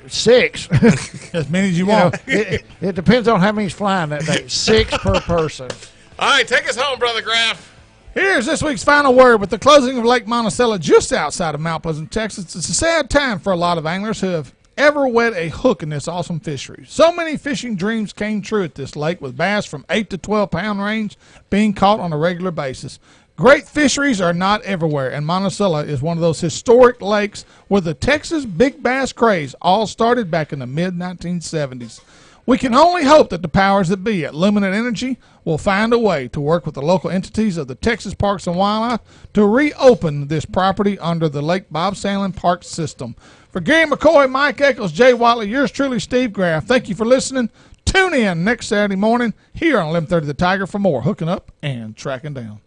6. As many as you want. It depends on how many's flying that day. 6 per person. All right, take us home, Brother Graff. Here's this week's final word. With the closing of Lake Monticello just outside of Mount Pleasant, Texas, it's a sad time for a lot of anglers who have ever wet a hook in this awesome fishery. So many fishing dreams came true at this lake, with bass from 8 to 12 pound range being caught on a regular basis. Great fisheries are not everywhere, and Monticello is one of those historic lakes where the Texas big bass craze all started back in the mid-1970s. We can only hope that the powers that be at Luminant Energy will find a way to work with the local entities of the Texas Parks and Wildlife to reopen this property under the Lake Bob Sandlin Park system. For Gary McCoy, Mike Eccles, Jay Watley, yours truly, Steve Graff, thank you for listening. Tune in next Saturday morning here on 1130 The Tiger for more hooking up and tracking down.